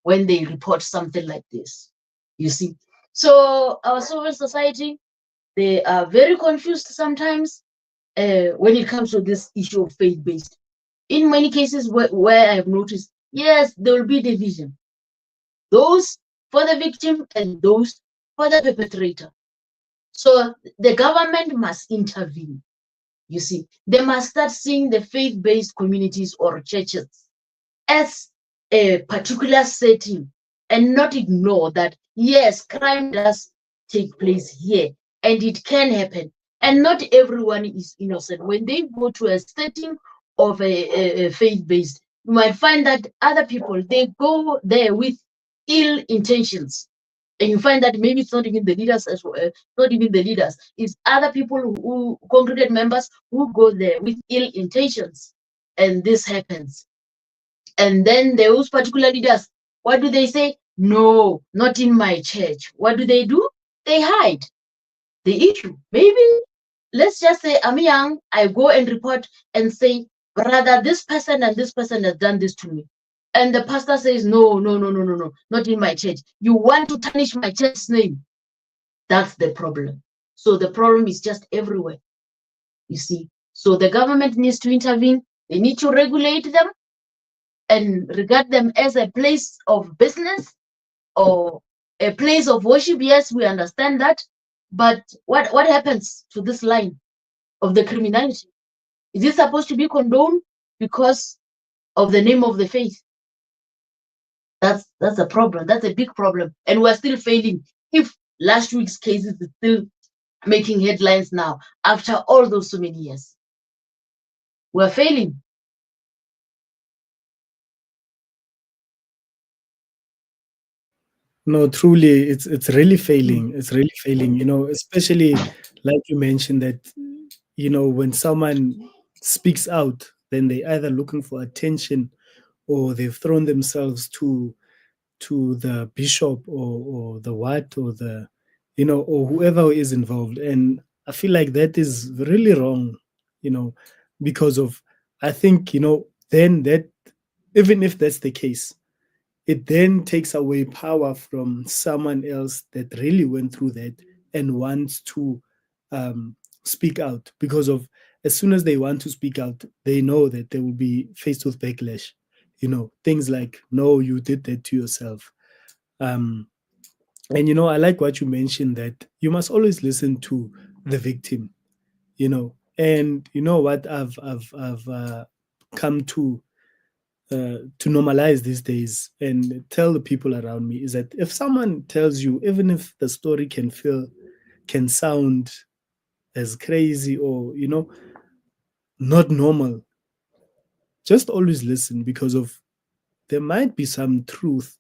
when they report something like this, you see. So our civil society, they are very confused sometimes, when it comes to this issue of faith-based. In many cases where I've noticed, yes, there will be division. Those for the victim and those for the perpetrator. So the government must intervene. You see, they must start seeing the faith-based communities or churches as a particular setting and not ignore that, yes, crime does take place here and it can happen. And not everyone is innocent. When they go to a setting of a faith-based, you might find that other people, they go there with ill intentions. And you find that maybe it's not even the leaders as well, not even the leaders, it's other people who congregate members who go there with ill intentions. And this happens. And then those particular leaders, what do they say? No, not in my church. What do? They hide the issue. Maybe, let's just say I'm young, I go and report and say, brother, this person and this person has done this to me. And the pastor says, no, not in my church. You want to tarnish my church's name. That's the problem. So the problem is just everywhere, you see. So the government needs to intervene. They need to regulate them and regard them as a place of business or a place of worship. Yes, we understand that. But what happens to this line of the criminality? Is it supposed to be condoned because of the name of the faith? That's a problem. That's a big problem. And we're still failing. If last week's cases is still making headlines now, after all those so many years, we're failing. No, truly, it's really failing. It's really failing. Especially like you mentioned that, when someone speaks out, then they either looking for attention or they've thrown themselves to the bishop or the what or the or whoever is involved. And I feel like that is really wrong, because of, I think, then that, even if that's the case, it then takes away power from someone else that really went through that and wants to speak out, because of, as soon as they want to speak out, they know that they will be faced with backlash. Things like, no, you did that to yourself. And I like what you mentioned, that you must always listen to the victim. And you know what I've come to normalize these days and tell the people around me is that if someone tells you, even if the story can sound as crazy or not normal, just always listen, because of, there might be some truth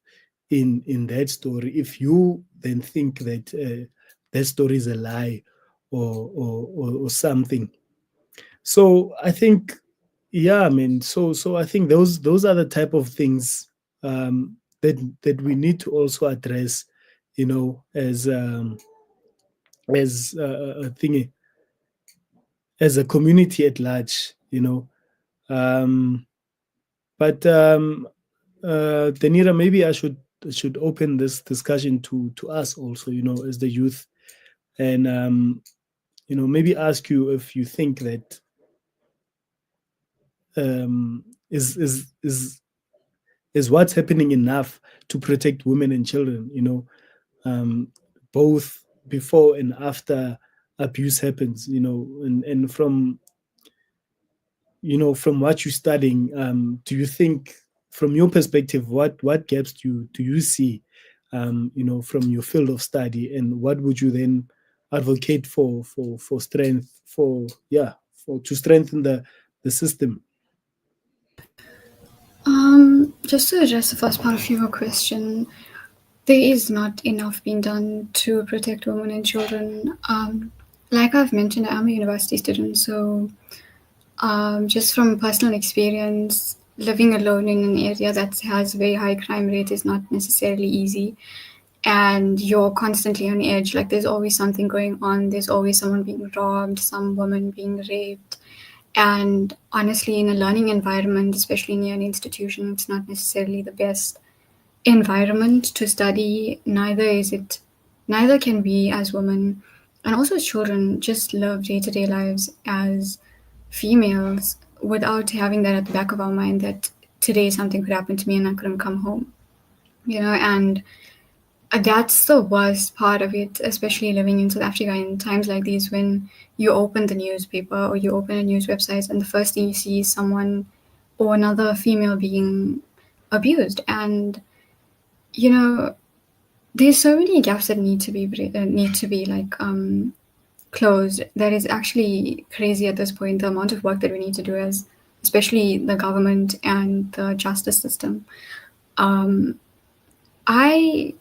in that story. If you then think that that story is a lie or something. So I think, yeah, I mean, so I think those are the type of things that we need to also address, as a thingy, as a community at large, But Denira, maybe I should open this discussion to us also, as the youth, and maybe ask you if you think that is what's happening enough to protect women and children, both before and after abuse happens, and from from what you're studying, do you think, from your perspective, what gaps do you see, from your field of study, and what would you then advocate for strength, to strengthen the system? Just to address the first part of your question, there is not enough being done to protect women and children. Like I've mentioned, I'm a university student, so just from personal experience, living alone in an area that has very high crime rate is not necessarily easy. And you're constantly on edge. Like, there's always something going on. There's always someone being robbed, some woman being raped. And honestly, in a learning environment, especially near an institution, it's not necessarily the best environment to study. Neither can we as women, and also as children, just live day-to-day lives as females without having that at the back of our mind that today something could happen to me and I couldn't come home, and that's the worst part of it, especially living in South Africa in times like these when you open the newspaper or you open a news website and the first thing you see is someone or another female being abused. And there's so many gaps that need to be closed. That is actually crazy at this point, the amount of work that we need to do as especially the government and the justice system. I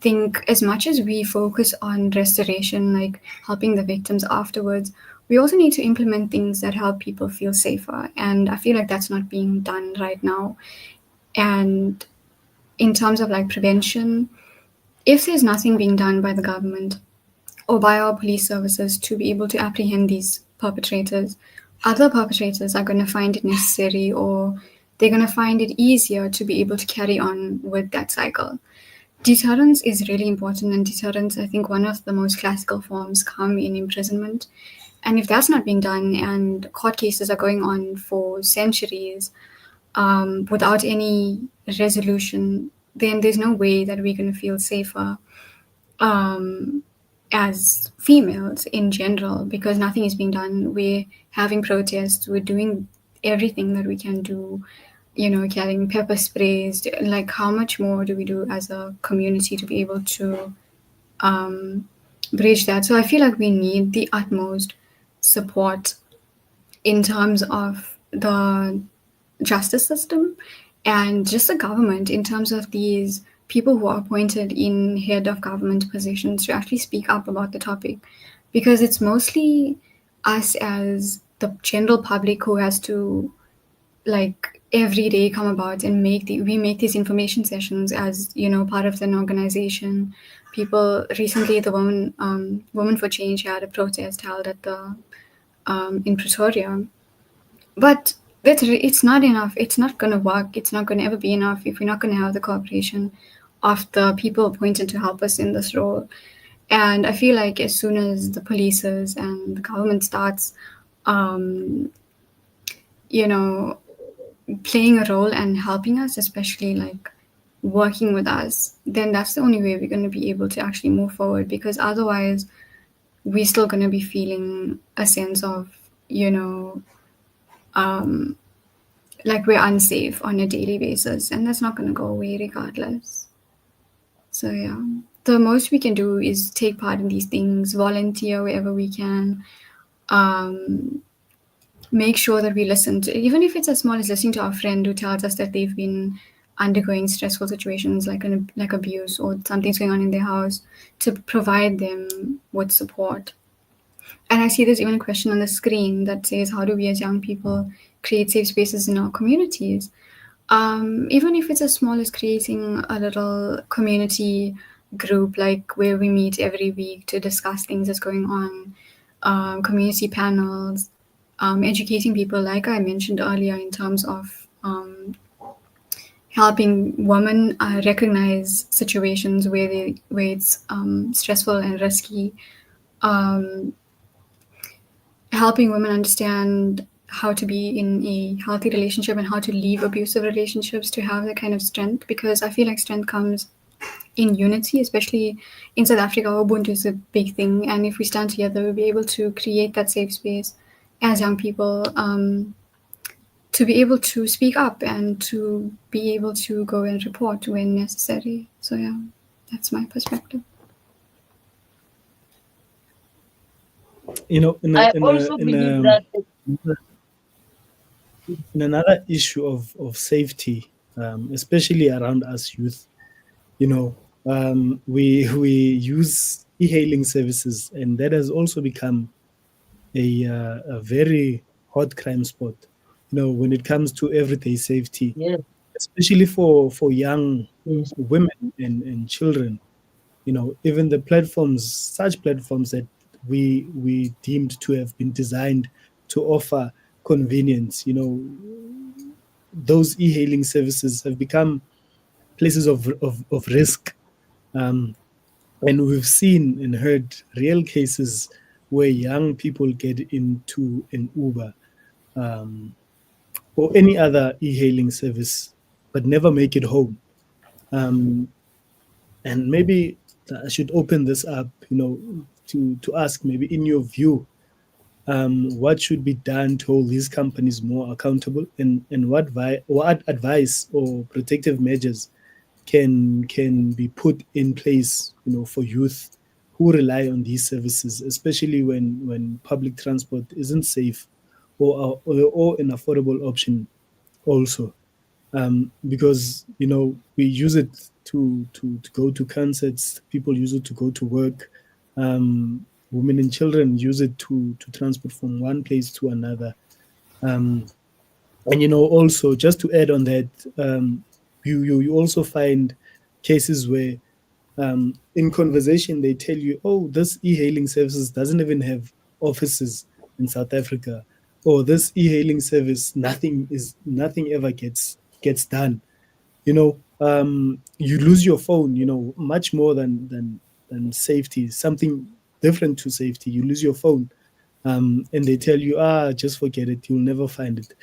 think as much as we focus on restoration, like helping the victims afterwards, we also need to implement things that help people feel safer. And I feel like that's not being done right now. And in terms of like prevention, if there's nothing being done by the government or by our police services to be able to apprehend these perpetrators, other perpetrators are going to find it necessary, or they're going to find it easier to be able to carry on with that cycle. Deterrence is really important, and deterrence, I think, one of the most classical forms come in imprisonment. And if that's not being done and court cases are going on for centuries without any resolution, then there's no way that we're going to feel safer as females in general, because nothing is being done. We're having protests, we're doing everything that we can do, carrying pepper sprays. Like, how much more do we do as a community to be able to bridge that? So I feel like we need the utmost support in terms of the justice system and just the government, in terms of these people who are appointed in head of government positions, to actually speak up about the topic, because it's mostly us as the general public who has to like every day come about and we make these information sessions as part of an organization. People recently, the Women for Change had a protest held at the in Pretoria, but it's not enough. It's not going to work. It's not going to ever be enough if we're not going to have the cooperation of the people appointed to help us in this role. And I feel like as soon as the policers and the government starts playing a role and helping us, especially like working with us, then that's the only way we're going to be able to actually move forward, because otherwise we're still going to be feeling a sense of like we're unsafe on a daily basis, and that's not going to go away regardless. So yeah, the most we can do is take part in these things, volunteer wherever we can, make sure that we listen to, even if it's as small as listening to our friend who tells us that they've been undergoing stressful situations like abuse or something's going on in their house, to provide them with support. And I see there's even a question on the screen that says, how do we as young people create safe spaces in our communities? Even if it's as small as creating a little community group, like where we meet every week to discuss things that's going on, community panels, educating people, like I mentioned earlier, in terms of helping women recognize situations where it's stressful and risky, helping women understand how to be in a healthy relationship and how to leave abusive relationships, to have that kind of strength, because I feel like strength comes in unity, especially in South Africa. Ubuntu is a big thing, and if we stand together, we'll be able to create that safe space as young people, to be able to speak up and to be able to go and report when necessary. So yeah, that's my perspective. I also believe that in another issue of safety, especially around us youth, we use e-hailing services, and that has also become a very hot crime spot. When it comes to everyday safety, yes, especially for young yes, women and children. Even the such platforms that we deemed to have been designed to offer convenience, those e-hailing services have become places of risk. And we've seen and heard real cases where young people get into an Uber or any other e-hailing service, but never make it home. And maybe I should open this up, to ask, maybe in your view, what should be done to hold these companies more accountable, and what advice or protective measures can be put in place, for youth who rely on these services, especially when public transport isn't safe or an affordable option also. Because we use it to go to concerts, people use it to go to work, women and children use it to transport from one place to another. And also, just to add on that, you also find cases where, in conversation, they tell you, oh, this e-hailing services doesn't even have offices in South Africa, or this e-hailing service, nothing ever gets done. You lose your phone, much more than safety, something different to safety. You lose your phone, and they tell you, just forget it, you'll never find it.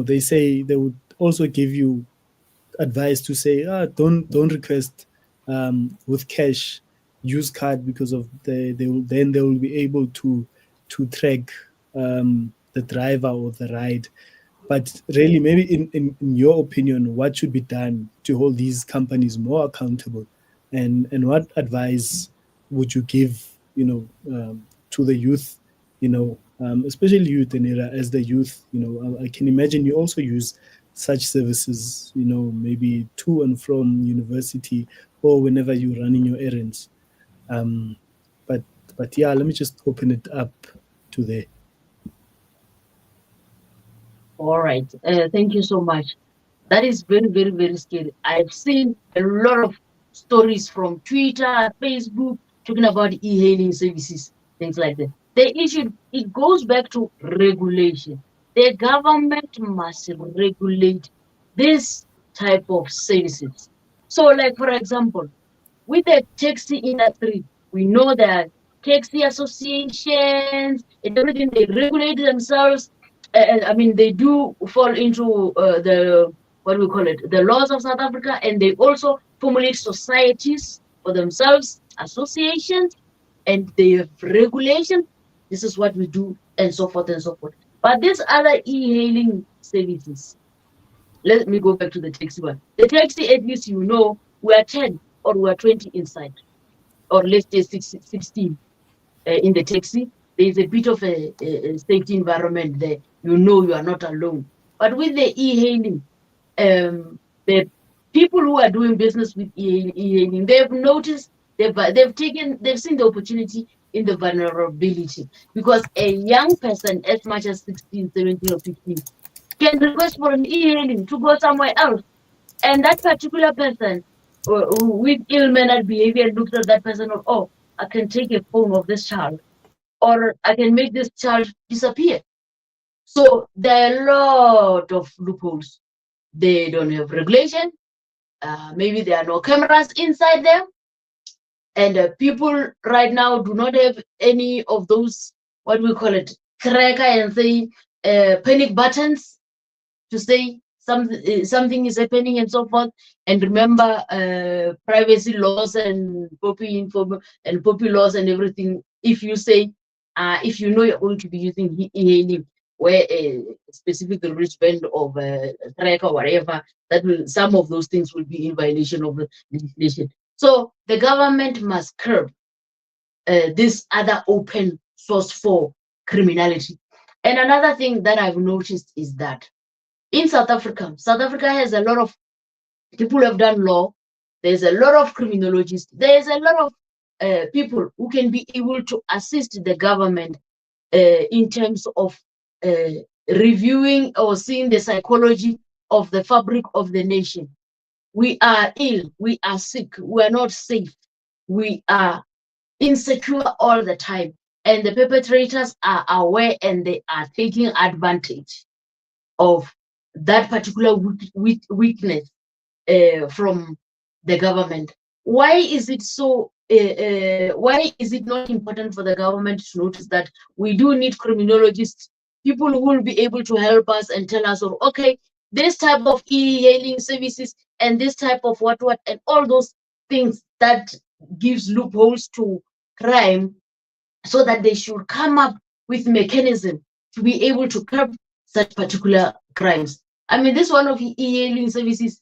They say they would also give you advice to say, don't request with cash, use card, because of they will be able to track the driver or the ride. But really, maybe in your opinion, what should be done to hold these companies more accountable, and what advice would you give, to the youth, especially youth, Denira, as the youth, I can imagine you also use such services, maybe to and from university or whenever you're running your errands. Um, but yeah, let me just open it up to there. All right. Thank you so much. That is very, very, very scary. I've seen a lot of stories from Twitter, Facebook, talking about e-hailing services, things like that. It goes back to regulation. The government must regulate this type of services. So, like, for example, with the taxi industry, we know that taxi associations and everything, they regulate themselves. I mean, they do fall into the, what we call it, the laws of South Africa, and they also formulate societies for themselves, associations, and they have regulation. This is what we do, and so forth and so forth. But these other e-hailing services, let me go back to the taxi one. The taxi, at least we are 10 or we are 20 inside, or let's say 16 in the taxi. There is a bit of a safety environment there. You are not alone. But with the e-hailing, the people who are doing business with e-hailing, they've noticed, they've seen the opportunity in the vulnerability, because a young person as much as 16, 17, or 15 can request for an e-hailing to go somewhere else, and that particular person with ill-mannered behavior looks at that person of, oh, I can take a phone of this child, or I can make this child disappear. So there are a lot of loopholes. They don't have regulation. Maybe there are no cameras inside them. And people right now do not have any of those, what we call it, cracker and say panic buttons to say something is happening and so forth. And remember, privacy laws and POPI laws and everything. If you say, if you know you're going to be using e-hailing, where a specific wristband of a track or whatever, some of those things will be in violation of the legislation. So the government must curb this other open source for criminality. And another thing that I've noticed is that in South Africa has a lot of people who have done law. There's a lot of criminologists. There's a lot of people who can be able to assist the government in terms of reviewing or seeing the psychology of the fabric of the nation. We are ill, we are sick, we are not safe, we are insecure all the time, and the perpetrators are aware and they are taking advantage of that particular weakness from the government. Why is it so? Why is it not important for the government to notice that we do need criminologists people who will be able to help us and tell us, okay, this type of e-hailing services and this type of what, and all those things that gives loopholes to crime, so that they should come up with mechanism to be able to curb such particular crimes. I mean, this one of e-hailing services,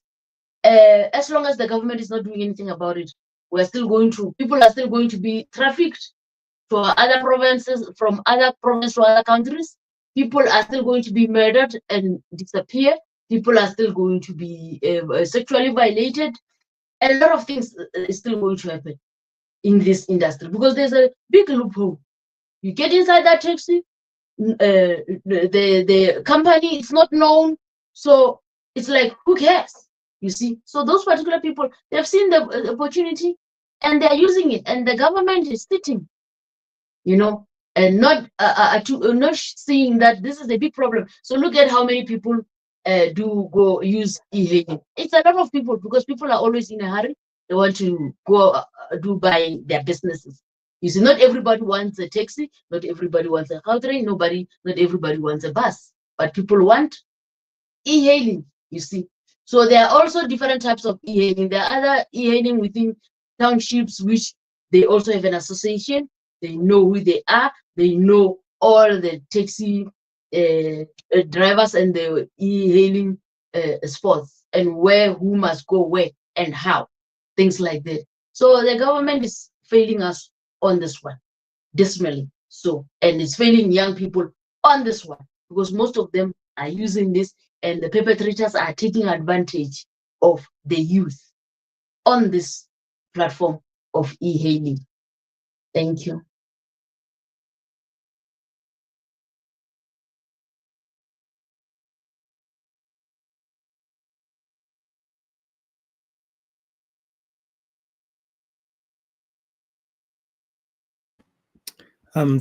as long as the government is not doing anything about it, people are still going to be trafficked to other provinces, from other provinces to other countries. People are still going to be murdered and disappear. People are still going to be sexually violated. A lot of things is still going to happen in this industry because there's a big loophole. You get inside that taxi, the company is not known, so it's like, who cares? You see, so those particular people, they've seen the opportunity and they're using it, and the government is sitting, and not seeing that this is a big problem. So look at how many people do go use e-hailing. It's a lot of people because people are always in a hurry. They want to go do by their businesses. You see, not everybody wants a taxi, not everybody wants a car train, not everybody wants a bus, but people want e-hailing, you see. So there are also different types of e-hailing. There are other e-hailing within townships, which they also have an association. They know who they are. They know all the taxi drivers and the e-hailing spots, and who must go where and how, things like that. So the government is failing us on this one, dismally so, and it's failing young people on this one because most of them are using this, and the perpetrators are taking advantage of the youth on this platform of e-hailing. Thank you.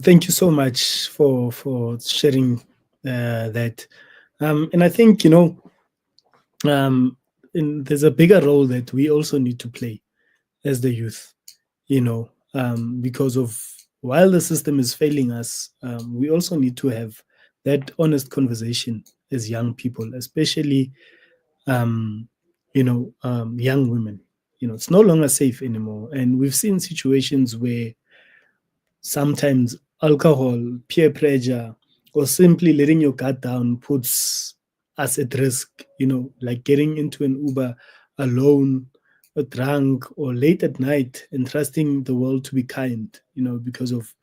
Thank you so much for sharing that. And I think, there's a bigger role that we also need to play as the youth, because of while the system is failing us, we also need to have that honest conversation as young people, especially, young women. It's no longer safe anymore. And we've seen situations where sometimes alcohol, peer pressure, or simply letting your guard down puts us at risk, like getting into an Uber alone or drunk or late at night and trusting the world to be kind, because of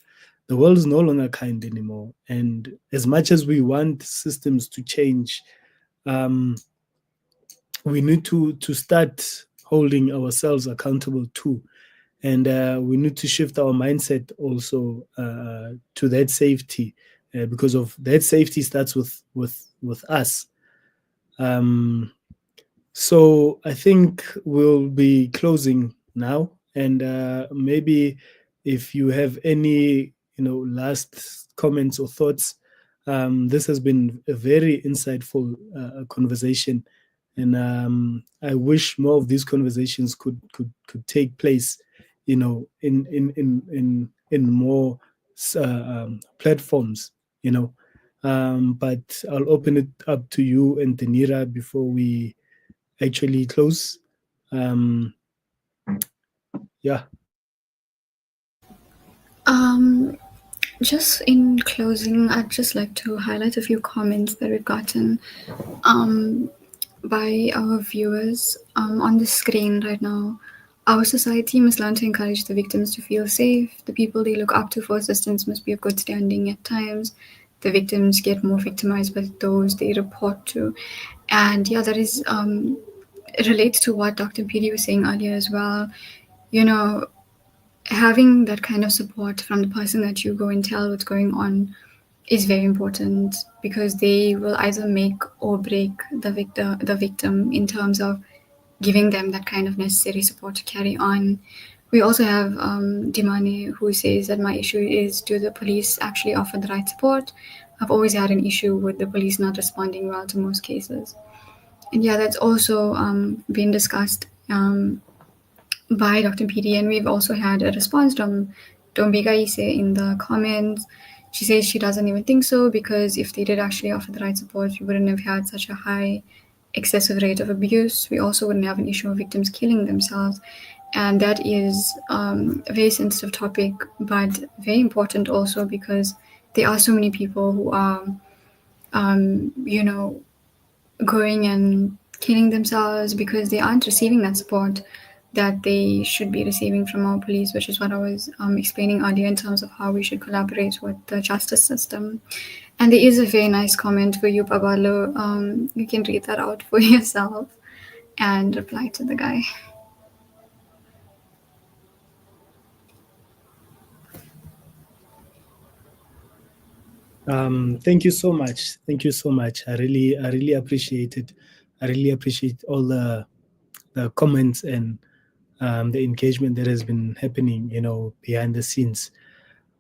the world is no longer kind anymore. And as much as we want systems to change, we need to start holding ourselves accountable too. And we need to shift our mindset also to that safety, because of that safety starts with us. So I think we'll be closing now, and maybe if you have any last comments or thoughts. This has been a very insightful conversation, and I wish more of these conversations could take place, in more platforms, but I'll open it up to you and Denira before we actually close. Yeah. Just in closing, I'd just like to highlight a few comments that we've gotten by our viewers on the screen right now. Our society must learn to encourage the victims to feel safe. The people they look up to for assistance must be of good standing at times. The victims get more victimized by those they report to. And yeah, that is it relates to what Dr. Mphidi was saying earlier as well. Having that kind of support from the person that you go and tell what's going on is very important, because they will either make or break the victim in terms of giving them that kind of necessary support to carry on. We also have Dimane, who says that my issue is, do the police actually offer the right support? I've always had an issue with the police not responding well to most cases. And yeah, that's also been discussed by Dr. Mphidi, and we've also had a response from Dombiga Ise in the comments. She says she doesn't even think so, because if they did actually offer the right support, we wouldn't have had such a high excessive rate of abuse. We also wouldn't have an issue of victims killing themselves. And that is a very sensitive topic, but very important also, because there are so many people who are, going and killing themselves because they aren't receiving that support that they should be receiving from our police, which is what I was explaining earlier in terms of how we should collaborate with the justice system. And there is a very nice comment for you, Paballo. You can read that out for yourself and reply to the guy. Thank you so much. Thank you so much. I really appreciate it. I really appreciate all the comments and the engagement that has been happening, behind the scenes.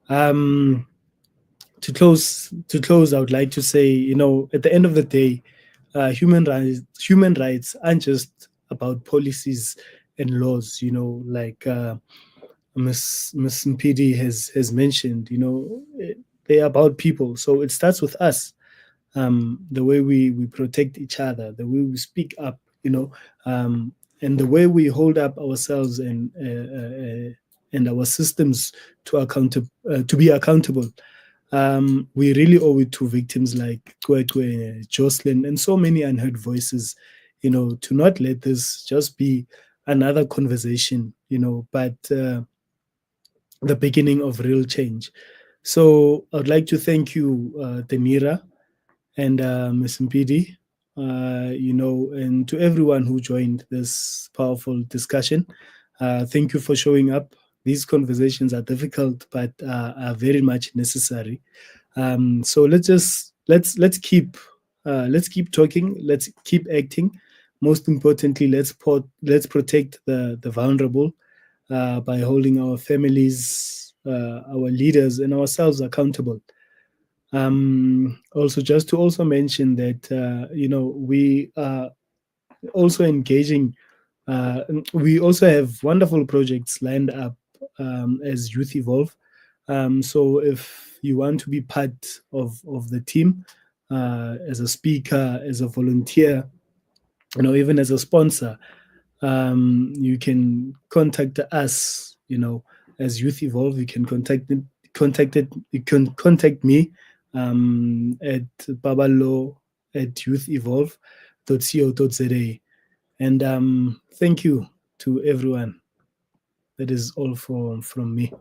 To close, I would like to say, at the end of the day, human rights aren't just about policies and laws. Like Miss Mphidi has mentioned. They're about people. So it starts with us. The way we protect each other, the way we speak up, and the way we hold up ourselves and our systems to be accountable. We really owe it to victims like CweCwe, Joslin, and so many unheard voices, to not let this just be another conversation, but the beginning of real change. So I'd like to thank you, Denira, and Ms. Mphidi, and to everyone who joined this powerful discussion. Thank you for showing up. These conversations are difficult, but are very much necessary. So let's keep talking. Let's keep acting. Most importantly, let's protect the vulnerable by holding our families, our leaders, and ourselves accountable. Also, just to also mention that we are also engaging. We also have wonderful projects lined up as Youth Evolve. So if you want to be part of the team, as a speaker, as a volunteer, even as a sponsor, you can contact us. As Youth Evolve, you can contact me at paballo@youthevolve.co.za. And thank you to everyone. That is all from me.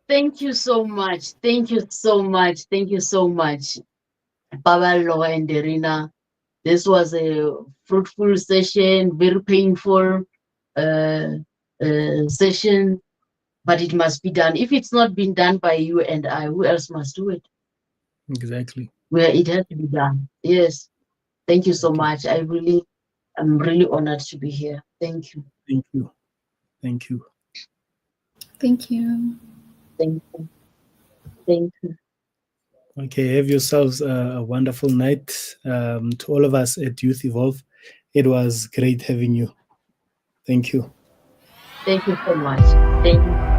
Thank you so much. Thank you so much. Thank you so much, Paballo and Denira. This was a fruitful session, very painful session, but it must be done. If it's not been done by you and I, who else must do it? Exactly. Where it has to be done. Yes. Thank you so much. I'm really honored to be here. Thank you. Thank you. Thank you. Thank you. Thank you. Thank you. Okay, have yourselves a wonderful night. To all of us at Youth Evolve, it was great having you. Thank you. Thank you so much. Thank you.